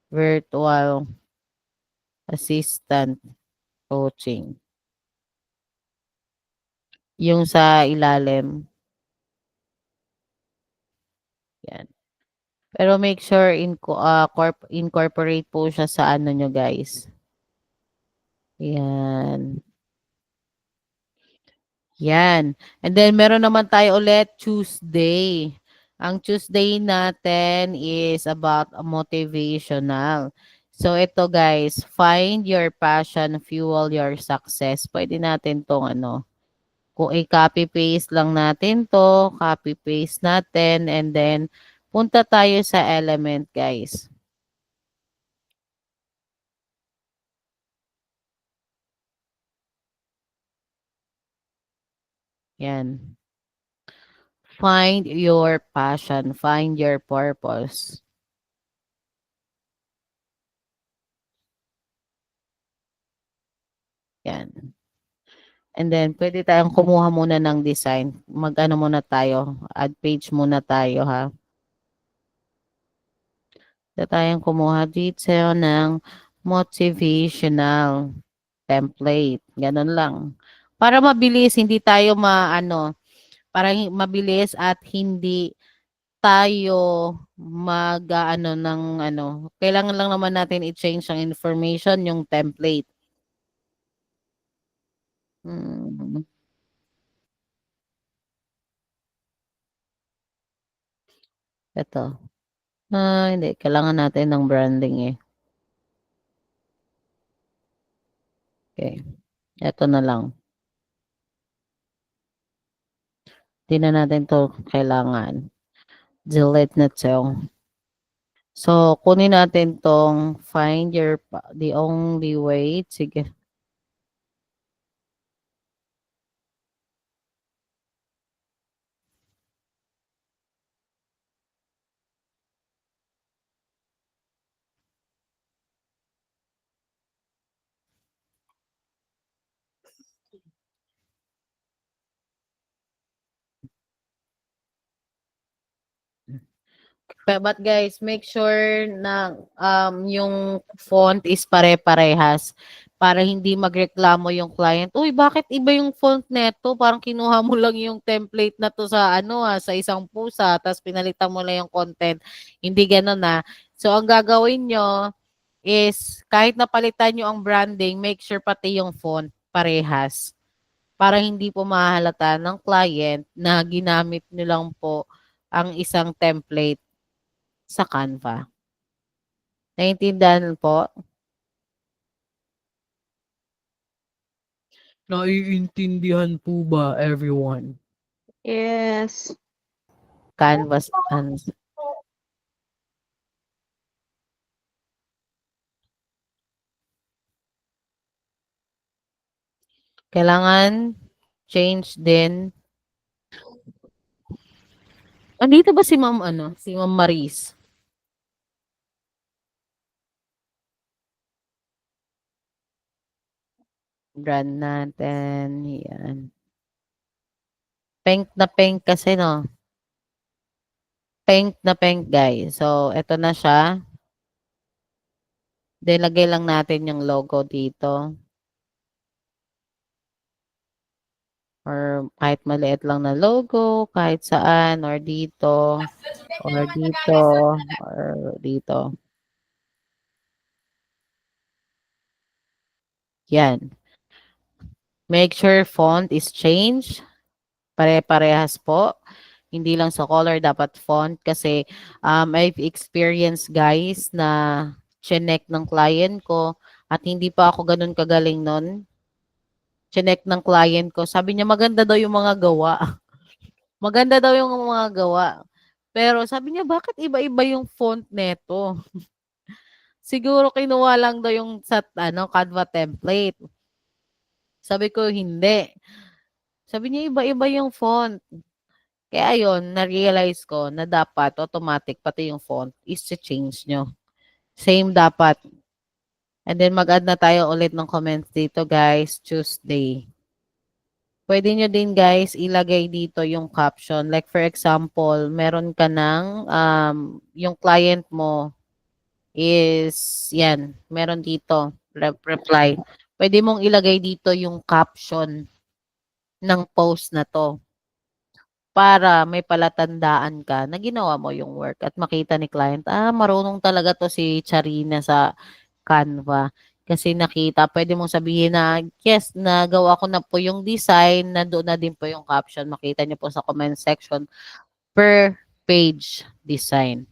virtual assistant coaching. Yung sa ilalim. Yan. Pero make sure incorporate po siya sa ano nyo guys. Yan. Yan. And then meron naman tayo ulit Tuesday. Ang Tuesday natin is about motivational. So ito guys, find your passion, fuel your success. Pwede natin tong kung i-copy paste lang natin to, copy paste natin and then punta tayo sa element guys. Yan. Find your passion, find your purpose. Yan. And then, pwede tayong kumuha muna ng design. Mag-ano muna tayo, add page muna tayo ha. Pwede tayong kumuha dito ng motivational template. Ganun lang. Para mabilis, hindi tayo para mabilis at hindi tayo kailangan lang naman natin i-change ang information, yung template. Hmm. Ito. Hindi. Kailangan natin ng branding eh. Okay. Ito na lang. Di na natin 'to kailangan. Delete na 'to. So, kunin natin 'tong find your the only way. Sige. But guys, make sure na yung font is pare-parehas para hindi magreklamo yung client. Uy, bakit iba yung font neto? Parang kinuha mo lang yung template na to sa sa isang pusa, tapos pinalitan mo lang yung content. Hindi gano'n na. So, ang gagawin nyo is kahit napalitan nyo ang branding, make sure pati yung font parehas para hindi po mahalata ng client na ginamit nyo lang po ang isang template sa Canva. Naiintindihan po? Naiintindihan po ba, everyone? Yes. Canvas kailangan change din. Andito ba si si Ma'am Maris? Brand natin, yan. Pink na pink kasi, no? Pink na pink, guys. So, eto na siya. Then, lagay lang natin yung logo dito. Or kahit maliit lang na logo, kahit saan, or dito, or dito, or dito. Yan. Make sure font is changed. Pare-parehas po. Hindi lang sa color, dapat font. Kasi I've experienced guys na chinek ng client ko at hindi pa ako ganun kagaling nun. Chinek ng client ko. Sabi niya maganda daw yung mga gawa. Maganda daw yung mga gawa. Pero sabi niya, bakit iba-iba yung font neto? Siguro kinuha lang daw yung sa Canva template. Sabi ko, hindi. Sabi niya, iba-iba yung font. Kaya ayun, na-realize ko na dapat automatic pati yung font is change nyo. Same dapat. And then mag-add na tayo ulit ng comments dito guys, Tuesday. Pwede nyo din guys ilagay dito yung caption. Like for example, meron ka ng yung client mo is yan, meron dito reply. Pwede mong ilagay dito yung caption ng post na to para may palatandaan ka na ginawa mo yung work at makita ni client, marunong talaga to si Charina sa Canva. Kasi nakita, pwede mong sabihin na, yes, nagawa ko na po yung design, na doon na din po yung caption. Makita niyo po sa comment section per page design.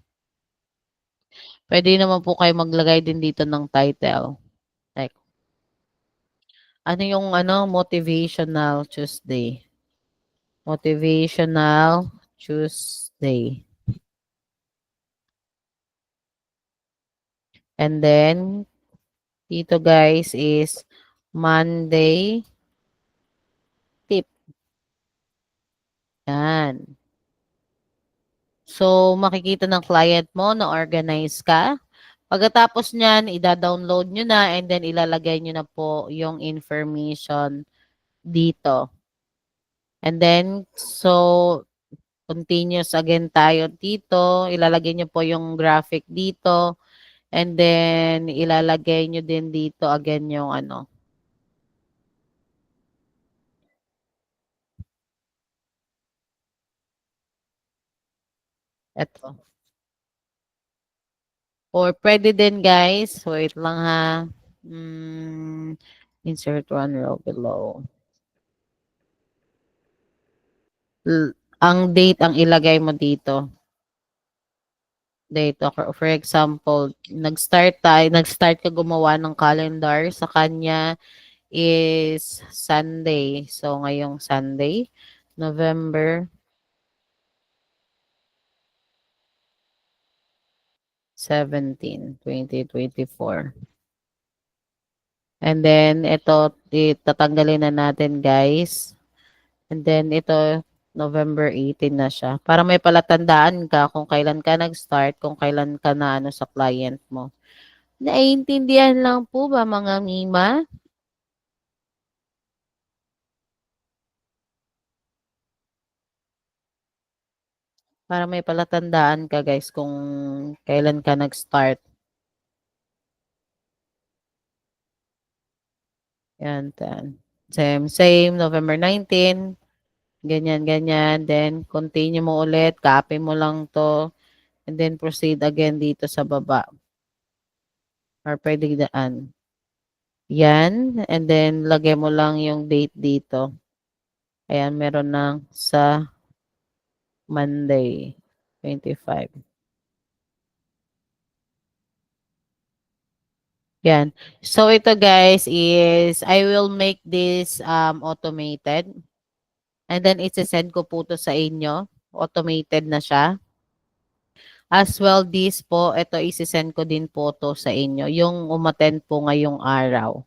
Pwede naman po kayo maglagay din dito ng title. Like, ano yung motivational Tuesday. Motivational Tuesday. And then, dito guys is Monday tip. Yan. So, makikita ng client mo na organize ka. Pagkatapos niyan, ida-download nyo na and then ilalagay nyo na po yung information dito. And then, so, continuous again tayo dito. Ilalagay nyo po yung graphic dito. And then, ilalagay nyo din dito again yung Ito. Or pwede din guys, wait lang ha. Insert one row below. Ang date ang ilagay mo dito. Date. For example, nag-start ka gumawa ng calendar sa kanya is Sunday. So, ngayong Sunday, November 17, 2024. And then, ito, tatanggalin na natin, guys. And then, ito, November 18 na siya. Para may palatandaan ka kung kailan ka nag-start, kung kailan ka na ano sa client mo. Naiintindihan lang po ba, mga Mima? Para may palatandaan ka, guys, kung kailan ka nag-start. Yan, tan. Same, November 19. Ganyan, ganyan. Then, continue mo ulit. Copy mo lang to. And then, proceed again dito sa baba. Or pwede daan. Yan. And then, lagay mo lang yung date dito. Ayan, meron ng sa Monday, 25. Yan. So, ito guys is, I will make this automated. And then, isi-send ko po to sa inyo. Automated na siya. As well, this po, ito isi-send ko din po to sa inyo. Yung umattend po ngayong araw.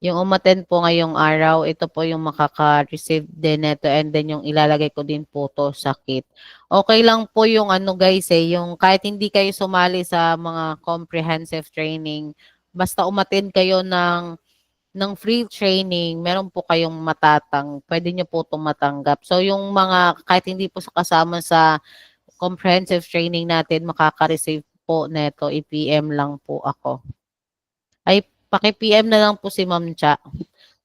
Yung umattend po ngayong araw, ito po yung makaka-receive din neto and then yung ilalagay ko din po to sa kit. Okay lang po yung ano guys yung kahit hindi kayo sumali sa mga comprehensive training, basta umattend kayo ng free training, meron po kayong pwede nyo po itong matanggap. So yung mga kahit hindi po kasama sa comprehensive training natin, makaka-receive po neto, i-PM lang po ako. Ay, paki-PM na lang po si Ma'am Cha.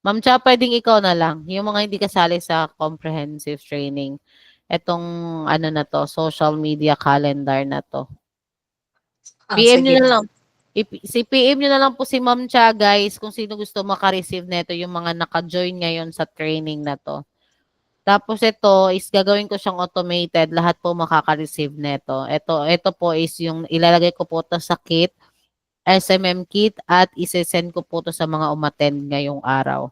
Ma'am Cha, pwedeng ikaw na lang. Yung mga hindi kasali sa comprehensive training. Etong ano na to, social media calendar na to. PM nyo na lang. Si PM nyo na lang po si Ma'am Cha, guys, kung sino gusto maka-receive neto, yung mga naka-join ngayon sa training na to. Tapos ito is gagawin ko siyang automated. Lahat po makaka-receive neto. Ito po is yung ilalagay ko po to sa kit, SMM kit, at ise-send ko po to sa mga umattend ngayong araw.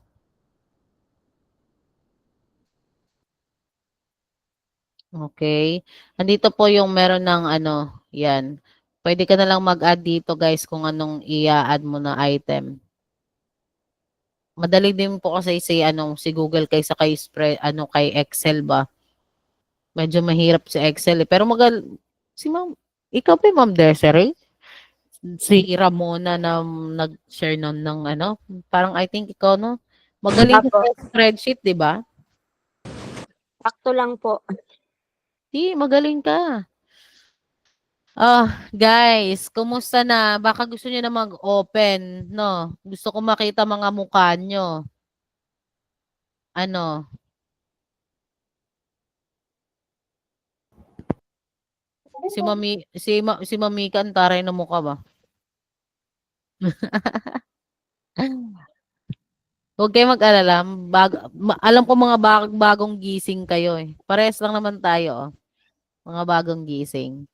Okay. Andito po yung meron ng ano, yan. Pwede ka na lang mag-add dito guys kung anong i-add mo na item. Madali din po kasi si Google kaysa kay kay Excel ba. Medyo mahirap si Excel Pero si Ma'am, ikaw ba Ma'am Desiree? Si Ramona na nag-share nun ng ano, parang I think ikaw no. Magaling ka Apo. sa spreadsheet, 'di ba? Sakto lang po. Magaling ka. Guys, kumusta na? Baka gusto niyo na mag-open, no? Gusto ko makita mga mukha niyo. Ano? Si Mami Kantaray na mukha ba? Huwag kayong mag-alala. Alam ko mga bagong gising kayo eh. Parehas lang naman tayo, oh. Mga bagong gising.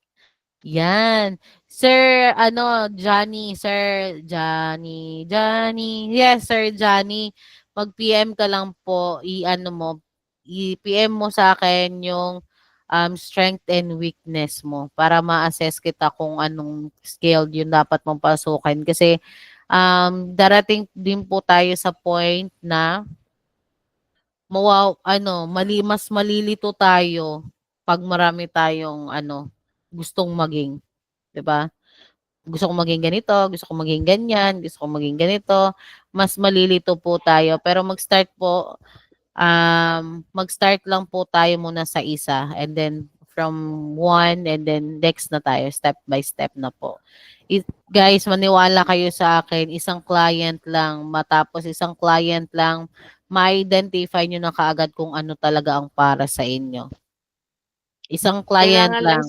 Yan. Sir, Johnny. Yes, Sir Johnny. Mag-PM ka lang po. I-PM mo sa akin yung strength and weakness mo para ma-assess kita kung anong scale yung dapat mong pasukin. Kasi darating din po tayo sa point na mas malilito tayo pag marami tayong gustong maging, 'di ba? Gusto kong maging ganito, gusto kong maging ganyan, gusto kong maging ganito, mas malilito po tayo. Pero mag-start lang po tayo muna sa isa and then from one and then next na tayo, step by step na po. Guys, maniwala kayo sa akin, isang client lang, matapos isang client lang, ma-identify nyo na kaagad kung ano talaga ang para sa inyo. Isang client lang.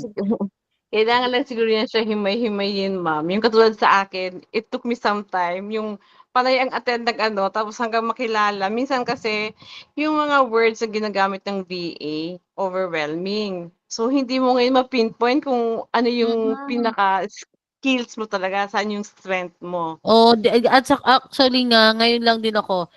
Kailangan lang siguro yan siya himay-himayin, ma'am. Yung katulad sa akin, it took me some time. Yung panay ang attend ng tapos hanggang makilala. Minsan kasi, yung mga words na ginagamit ng VA, overwhelming. So, hindi mo ngayon ma-pinpoint kung ano yung pinaka-skills mo talaga, saan yung strength mo. Actually nga, ngayon lang din ako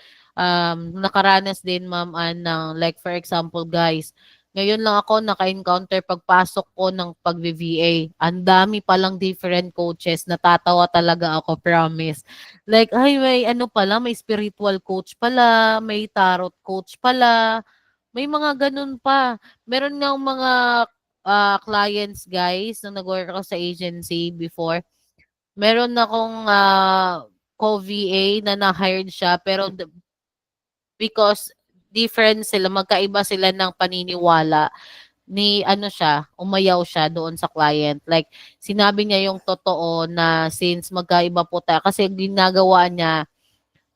nakaranas din, ma'am, ng like for example, guys, Ngayon lang ako naka-encounter pagpasok ko ng pag-VA. Ang dami palang different coaches. Natatawa talaga ako, promise. Like, ay, may ano pala, may spiritual coach pala, may tarot coach pala, may mga ganun pa. Meron nga mga clients, guys, nung nag-work ako sa agency before. Meron akong co-VA na na-hired siya, pero because different sila, magkaiba sila ng paniniwala ni ano siya, umayaw siya doon sa client. Like, sinabi niya yung totoo na since magkaiba po tayo, kasi ginagawa niya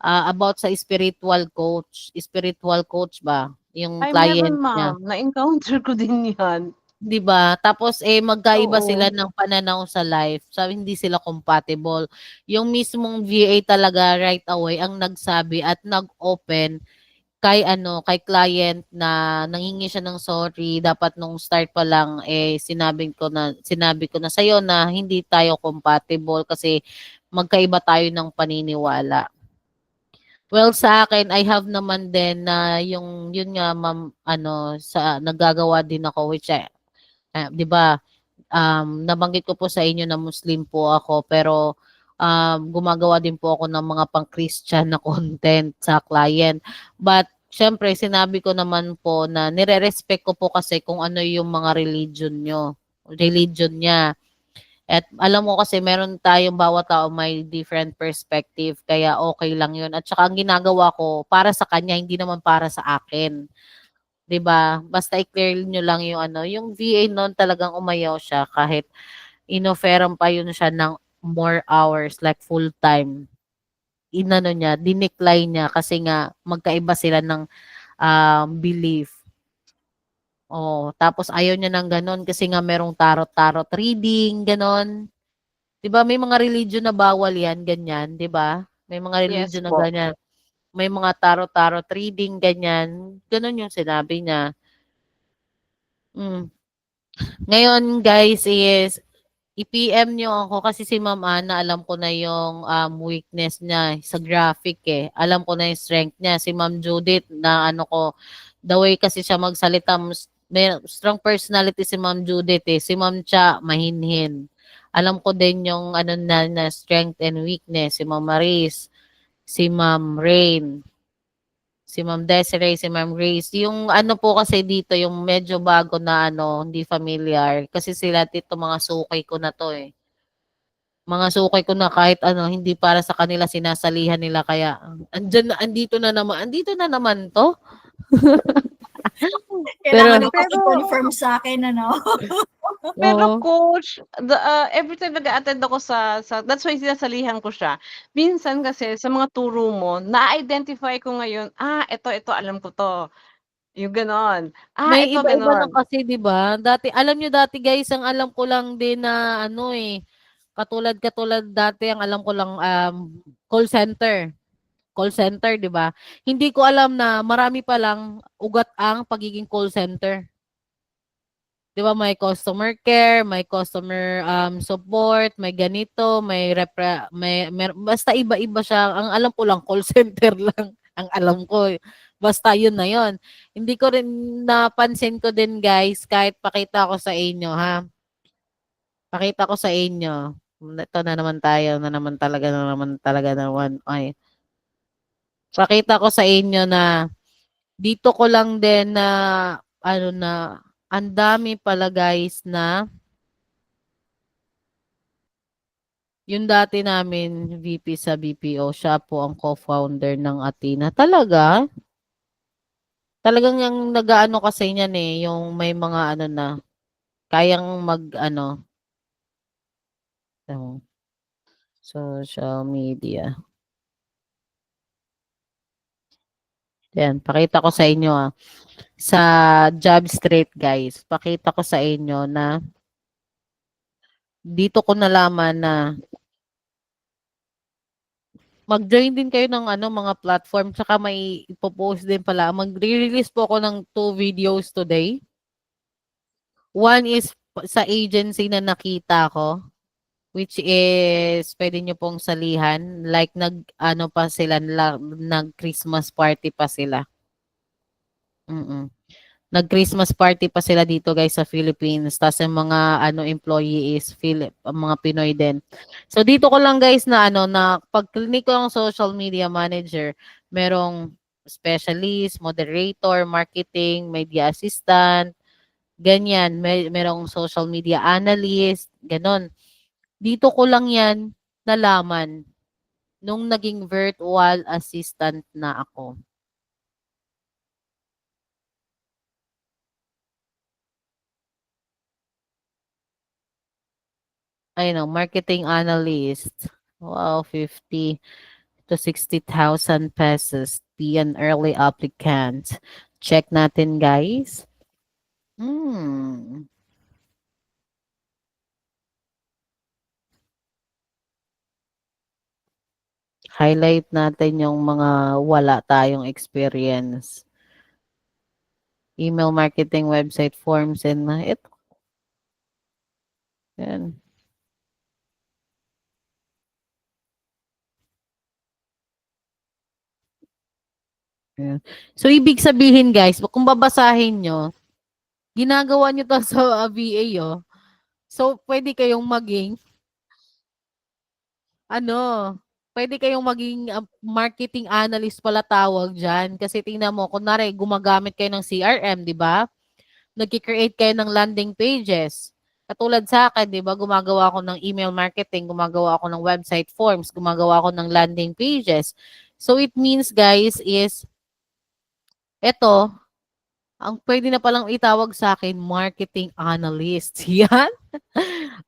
about sa spiritual coach ba, yung Ay, meron client niya. ma'am. Na-encounter ko din yan. 'Di ba? Tapos magkaiba Oo. sila ng pananaw sa life. So hindi sila compatible. Yung mismong VA talaga right away ang nagsabi at nag-open kay ano, kay client na nanghingi siya ng sorry. Dapat nung start pa lang sinabi ko na sa'yo na hindi tayo compatible kasi magkaiba tayo ng paniniwala. Well, sa akin, I have naman din na yun nga ma'am, ano, sa naggagawa din ako, which 'di ba, nabanggit ko po sa inyo na Muslim po ako, pero gumagawa din po ako ng mga pang-Christian na content sa client. But siyempre sinabi ko naman po na nire-respect ko po kasi kung ano yung mga religion niya. At alam mo kasi meron tayong bawat tao may different perspective, kaya okay lang yun. At saka ang ginagawa ko para sa kanya, hindi naman para sa akin. 'Di ba? Basta i-clear niyo lang yung ano, yung VA no'n talagang umayaw siya kahit inofferan pa yun siya ng more hours like full-time. Inano niya, dinecline niya kasi nga magkaiba sila ng belief. Oo, tapos ayaw niya ng gano'n kasi nga merong tarot-tarot reading, gano'n. 'Di ba may mga religion na bawal 'yan, ganyan, 'di ba? May mga Yes religion na po. ganyan. May mga tarot-tarot reading, ganyan. Gano'n yung sinabi niya. Hmm. Ngayon guys is i-PM niyo ako kasi si Ma'am Ana alam ko na yung, weakness niya sa graphic, eh. Alam ko na yung strength niya. Si Ma'am Judith na ano ko, the way kasi siya magsalita may strong personality si Ma'am Judith, eh. Si Ma'am Cha mahinhin. Alam ko din yung ano na strength and weakness, si Ma'am Maris, si Ma'am Rain. Si Ma'am Desiree, si Ma'am Grace. Yung ano po kasi dito, yung medyo bago na ano, hindi familiar. Kasi sila dito mga sukay ko na to eh. Mga sukay ko na kahit ano, hindi para sa kanila sinasalihan nila kaya andito na naman to. Kailangan Pero, mo pang i-confirm sa akin, ano? Pero oo, coach, every time nag-a-attend ako that's why sinasalihan ko siya. Minsan kasi sa mga turo mo, na-identify ko ngayon, ito alam ko 'to, yung gano'n. may Ito iba-iba lang gano'n. kasi 'di ba? Alam niyo dati guys, ang alam ko lang din na ano eh, katulad dati ang alam ko lang call center. Call center, 'di ba? Hindi ko alam na marami pa lang ugat ang pagiging call center. 'Di ba may customer care, may customer support, may ganito, basta iba-iba siya. Ang alam ko lang call center lang ang alam ko. Basta yun na yun. Hindi ko rin napansin ko din guys, kahit pakita ko sa inyo ha. Pakita ko sa inyo. Ito na naman tayo, na naman talaga naman. Ay, pakita ko sa inyo na dito ko lang din na ano na ang dami pala guys na yung dati namin VP sa BPO, siya po ang co-founder ng Athena. Talaga? Talagang yung nag-aano kasi niyan eh, yung may mga ano na, kayang mag-ano, social media. Yan, pakita ko sa inyo sa Job Street guys, pakita ko sa inyo na dito ko nalaman na mag-join din kayo ng ano, mga platform tsaka may ipo-post din pala. Magre-release po ako ng 2 videos today. One is sa agency na nakita ko, which is pwede nyo pong salihan. Like nag-ano pa sila, nag-Christmas party pa sila. Mm. Nag-Christmas party pa sila dito guys sa Philippines. Tapos yung mga employee is mga Pinoy din. So dito ko lang guys na na pag clinic ko ang social media manager, merong specialist, moderator, marketing, media assistant, ganyan. Merong social media analyst, ganon. Dito ko lang yan nalaman nung naging virtual assistant na ako. Ayun, marketing analyst. Wow, 50 to 60,000 pesos. Be an early applicant. Check natin, guys. Hmm. Highlight natin yung mga wala tayong experience. Email marketing, website forms, and ito. Yan. Yan. So, ibig sabihin, guys, kung babasahin nyo, ginagawa nyo to sa VA, oh. So, pwede kayong maging, pwede kayong maging marketing analyst pala tawag dyan. Kasi tingnan mo, kunwari, gumagamit kayo ng CRM, di ba? Nag-create kayo ng landing pages. Katulad sa akin, di ba, gumagawa ako ng email marketing, gumagawa ako ng website forms, gumagawa ako ng landing pages. So, it means, guys, is, eto, ang pwede na palang itawag sa akin, marketing analyst. Yan.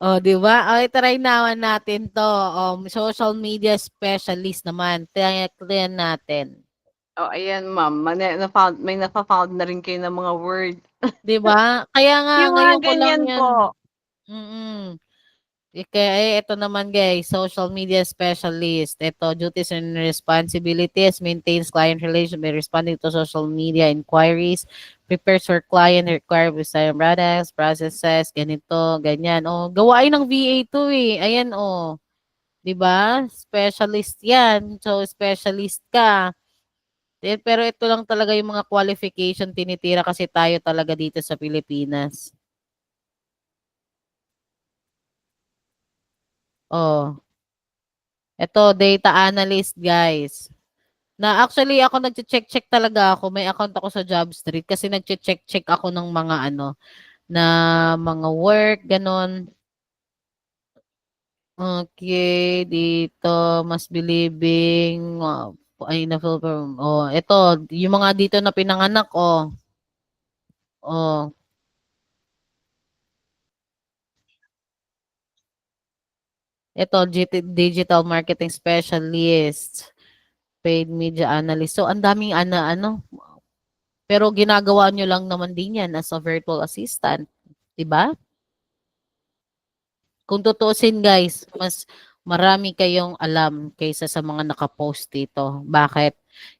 O, di ba? O, try naman natin to. Social media specialist naman. Try natin. Oh, ayan ma'am, may nafa-found na rin kayo ng mga word. Di ba? Kaya nga, Yung mga ngayon ko lang ganyan yan. po. Kaya ito naman guys, social media specialist. Ito, duties and responsibilities, maintains client relation by responding to social media inquiries, prepares for client requirements sa products, processes, ganito, ganyan. Oh, gawain ng VA to eh. Ayan oh. 'Di ba? Specialist 'yan. So specialist ka. Pero ito lang talaga yung mga qualification tinitira kasi tayo talaga dito sa Pilipinas. Oh. Ito, data analyst, guys. Na actually ako nagche-check-check talaga ako. May account ako sa Jobstreet kasi nagche-check-check ako ng mga na mga work, ganon. Okay, dito, mas believing, ay oh, ito, yung mga dito na pinanganak, oh. Oh, ito, digital marketing specialist, paid media analyst. So, ang daming pero ginagawa nyo lang naman din yan as a virtual assistant. 'Di ba? Kung tutuusin guys, mas marami kayong alam kaysa sa mga nakapost dito. Bakit?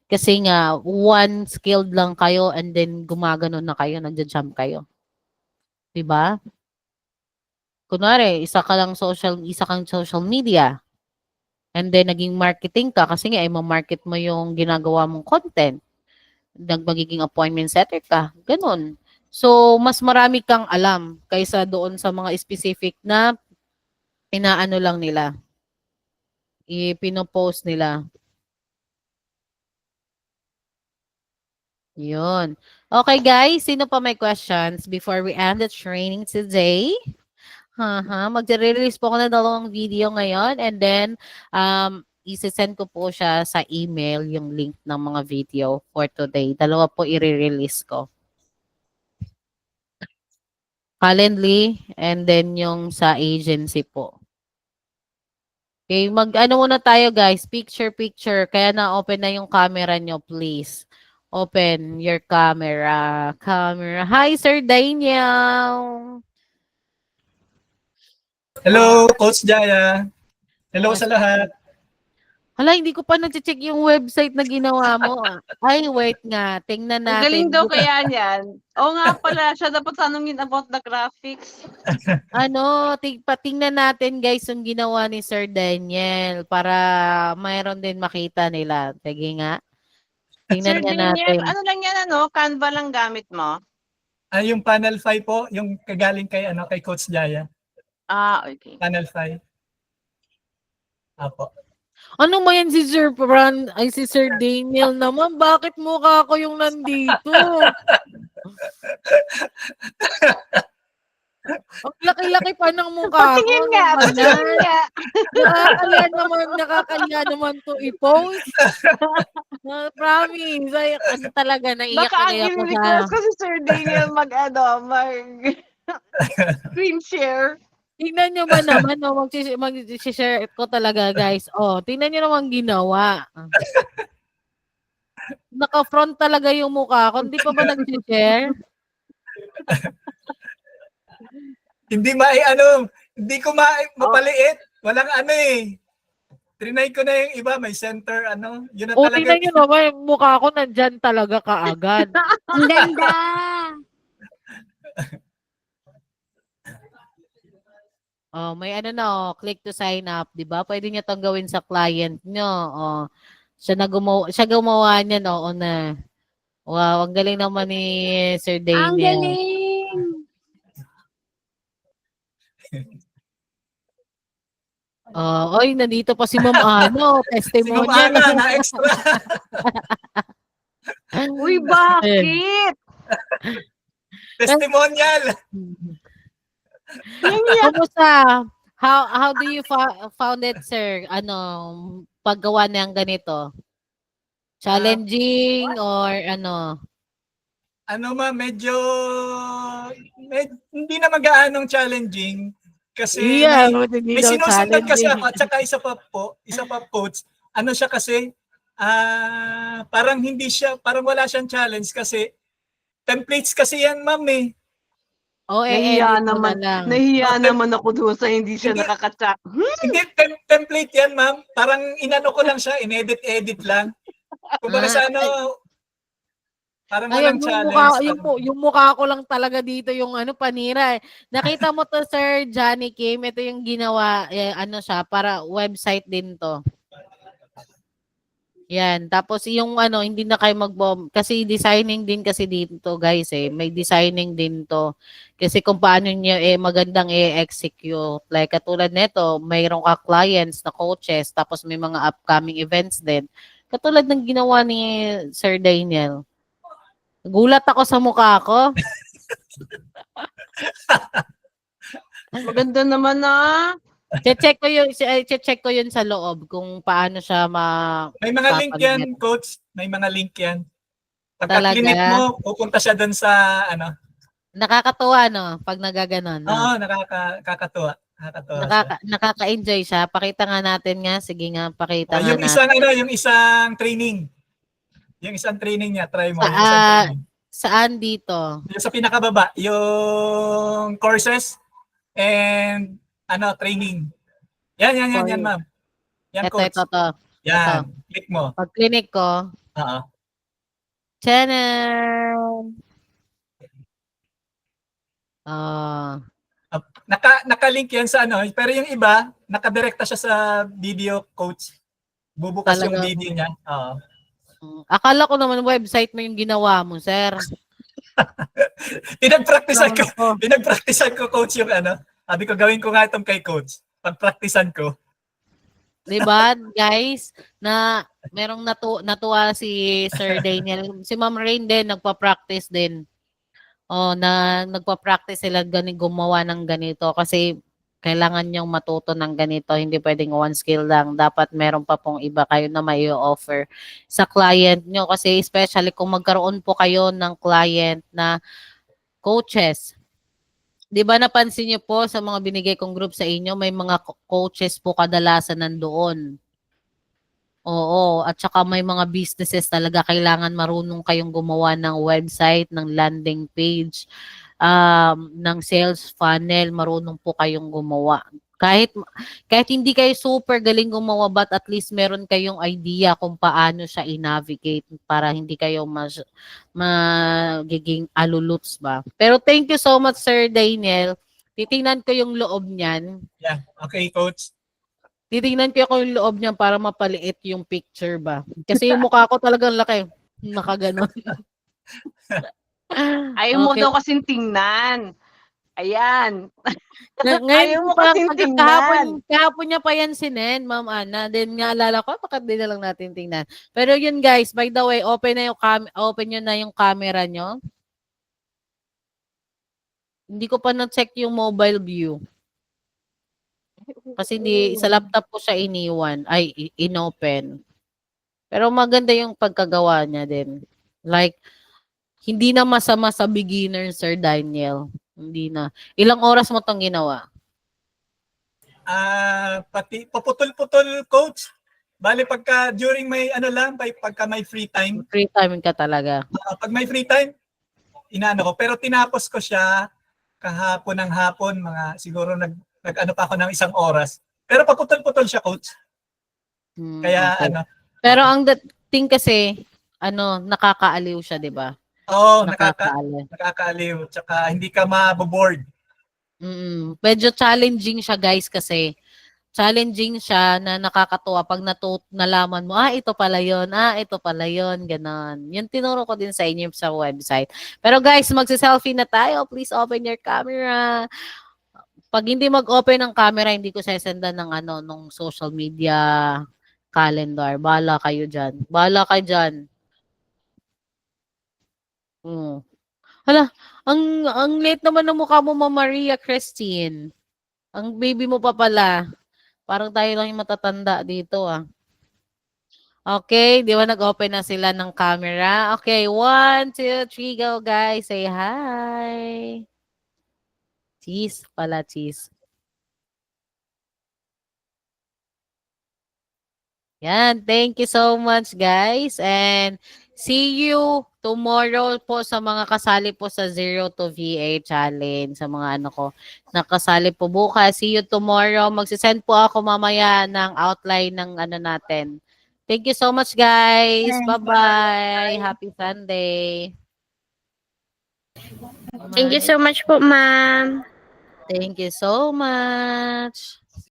Kasi nga, one skilled lang kayo and then gumagano na kayo, nagja-jump kayo. 'Di ba? Kunwari, isa kang social media. And then naging marketing ka kasi nga i-market mo yung ginagawa mong content. Magiging appointment setter ka. Ganun. So, mas marami kang alam kaysa doon sa mga specific na inaano lang nila. Ipinopost nila. Yun. Okay, guys. Sino pa may questions before we end the training today? Magre-release po ako ng dalawang video ngayon and then isi-send ko po siya sa email yung link ng mga video for today. Dalawa po i-release ko. Calendly and then yung sa agency po. Okay, mag-ano muna tayo guys, picture. Kaya na-open na yung camera nyo, please. Open your camera. Hi, Sir Daniel. Hello, Coach Jaya. Hello Ah, sa lahat. Hala, hindi ko pa na-check yung website na ginawa mo. Ay, wait nga. Tingnan Ang galing natin. daw kaya niyan. Oo nga pala, siya dapat tanungin about the graphics. Patingnan natin guys yung ginawa ni Sir Daniel para mayroon din makita nila. Sige nga. Tingnan Sir nga Daniel, natin. ano lang yan, Canva lang gamit mo? Yung Panel 5 po, yung kagaling kay kay Coach Jaya. Okay. Panel 5. Apo. Ano ba yan si Sir Fran? Ay, si Sir Daniel naman. Bakit mukha ko yung nandito? Ang laki-laki pa ng mukha ko. Patingin nga, Ano ba patingin yan? nga. Nakakaya naman to i-post. Promise. Ay, ano talaga, naiyak Baka ang tuloy ako sa... i-request ko si Sir Daniel mag screen share. Tingnan nyo ba naman, no, mag-share ko talaga, guys. Oh, tingnan nyo naman ginawa. Naka-front talaga yung mukha ko. Hindi pa ba nag-share? Hindi ko mapaliit. Walang Trinay ko na yung iba, may center, yun na O, talaga. tingnan nyo naman, yung mukha ko nandyan talaga kaagad. Ang ganda. Oh, may click to sign up, 'di ba? Pwede niyo 'tong gawin sa client niyo. Oh, siya gumawa niyan, oo na. Wow, ang galing naman ni Sir Ang Daniel. galing. Oh, oy, nandito pa si Ma'am Ano, testimonial. Sinumana na extra. Uy, bakit? Testimonial. Kumusta? How do you found it, sir? Paggawa niyang ganito? Challenging or ano? Medyo hindi na gaanong challenging kasi Yeah, may sinusundan kasi ako at saka isa pa coach. Siya kasi parang parang wala siyang challenge kasi templates kasi yan, ma'am eh. Oh, Nahiya edit mo naman. na lang. Nahiya naman ako doon sa hindi siya Hindi. nakaka-chat. Hindi, template yan, ma'am. Parang inano ko lang siya, inedit-edit lang. Kumbaga sa parang walang challenge. Yung mukha ko lang talaga dito yung panira. Nakita mo to, Sir Johnny Kim, ito yung ginawa, siya, para website din to. Yan. Tapos yung hindi na kayo kasi designing din kasi dito, guys eh. May designing din to. Kasi kung paano niyo magandang i-execute. Like katulad nito, mayroon ka clients na coaches, tapos may mga upcoming events din. Katulad ng ginawa ni Sir Daniel. Gulat ako sa mukha ko. Maganda naman Check ko yun sa loob kung paano siya May mga link yan, coach. May mga link yan. Pagka-clinic mo, pupunta siya doon sa Nakakatuwa, no? Pag nagaganon. No? Oo, nakakatuwa. Nakaka-enjoy siya. Pakita nga natin nga. Sige nga, pakita nga natin. Yung isang training. Yung isang training niya, try mo. Saan dito? Yung sa pinakababa, yung courses and training. Yan, ma'am. Yan, coach. Ito. Yan, click mo. Pag clinic ko, Oo. channel. Naka-link yan sa pero yung iba, nakadirekta siya sa video, coach. Bubukas yung video niya. Oo. Akala ko naman website mo yung ginawa mo, sir. Pinagpraktisan ko, coach, yung sabi ko, gawin ko nga itong kay coach. Pagpraktisan ko. Diba, guys, na merong natuwa si Sir Daniel. Si Ma'am Rain din, nagpa-practice din. Nagpa-practice sila gumawa ng ganito kasi kailangan nyong matuto ng ganito. Hindi pwedeng one skill lang. Dapat meron pa pong iba kayo na may offer sa client nyo. Kasi especially kung magkaroon po kayo ng client na coaches. Di ba napansin niyo po sa mga binigay kong group sa inyo, may mga coaches po kadalasan nandoon. Oo, at saka may mga businesses talaga kailangan marunong kayong gumawa ng website, ng landing page, ng sales funnel, marunong po kayong gumawa. Kahit hindi kayo super galing gumawa, but at least meron kayong idea kung paano siya i-navigate para hindi kayo magiging aluluts ba. Pero thank you so much, Sir Daniel. Titingnan ko yung loob niyan. Yeah, okay, coach. Titingnan ko yung loob niyan para mapaliit yung picture ba. Kasi yung mukha ko talagang laki. Nakaganon. Ayaw mo Okay. daw kasing tingnan. Ayan. Ngayon Ayaw mo pa, kasing kahapon, tingnan. kahapon niya pa yan sinen, Ma'am Ana. Then naalala ko, bakit di na lang natin tingnan. Pero yun guys, by the way, open nyo na yung camera nyo. Hindi ko pa na-check yung mobile view. Kasi sa laptop ko siya iniwan, inopen. Pero maganda yung pagkagawa niya din. Like, hindi na masama sa beginner, Sir Daniel. Hindi na. Ilang oras mo tong ginawa? Pati paputol-putol, coach. Bali pagka during may ano lang, pagka may free time, Free time ka talaga. pag may free time, inaano ko. Pero tinapos ko siya kahapon ng hapon, mga siguro nag-ano pa ako ng 1 oras. Pero paputol-putol siya, coach. Kaya Okay. ano, Pero ang dating kasi, nakakaaliw siya, di ba? nakakaaliw. Tsaka hindi ka maboboard. Medyo challenging siya guys kasi challenging siya na nakakatuwa pag nalaman mo, ito pala yun, ganon. Yun tinuro ko din sa inyo sa website. Pero guys, magsi-selfie na tayo. Please open your camera. Pag hindi mag-open ng camera, hindi ko sesendan ng nung social media calendar. Bahala kayo dyan. Hala, ang late naman ng mukha mo, Ma'am Maria Christine. Ang baby mo pa pala. Parang tayo lang yung matatanda dito, Okay, di ba nag-open na sila ng camera? Okay, 1, 2, 3, go guys. Say hi. Cheese pala, cheese. Yan, thank you so much guys. And see you tomorrow po sa mga kasali po sa Zero to VA Challenge. Sa mga nakasali po bukas. See you tomorrow. Magsisend po ako mamaya ng outline ng natin. Thank you so much guys. Thanks. Bye-bye. Happy Sunday. Thank you so much po, ma'am. Thank you so much.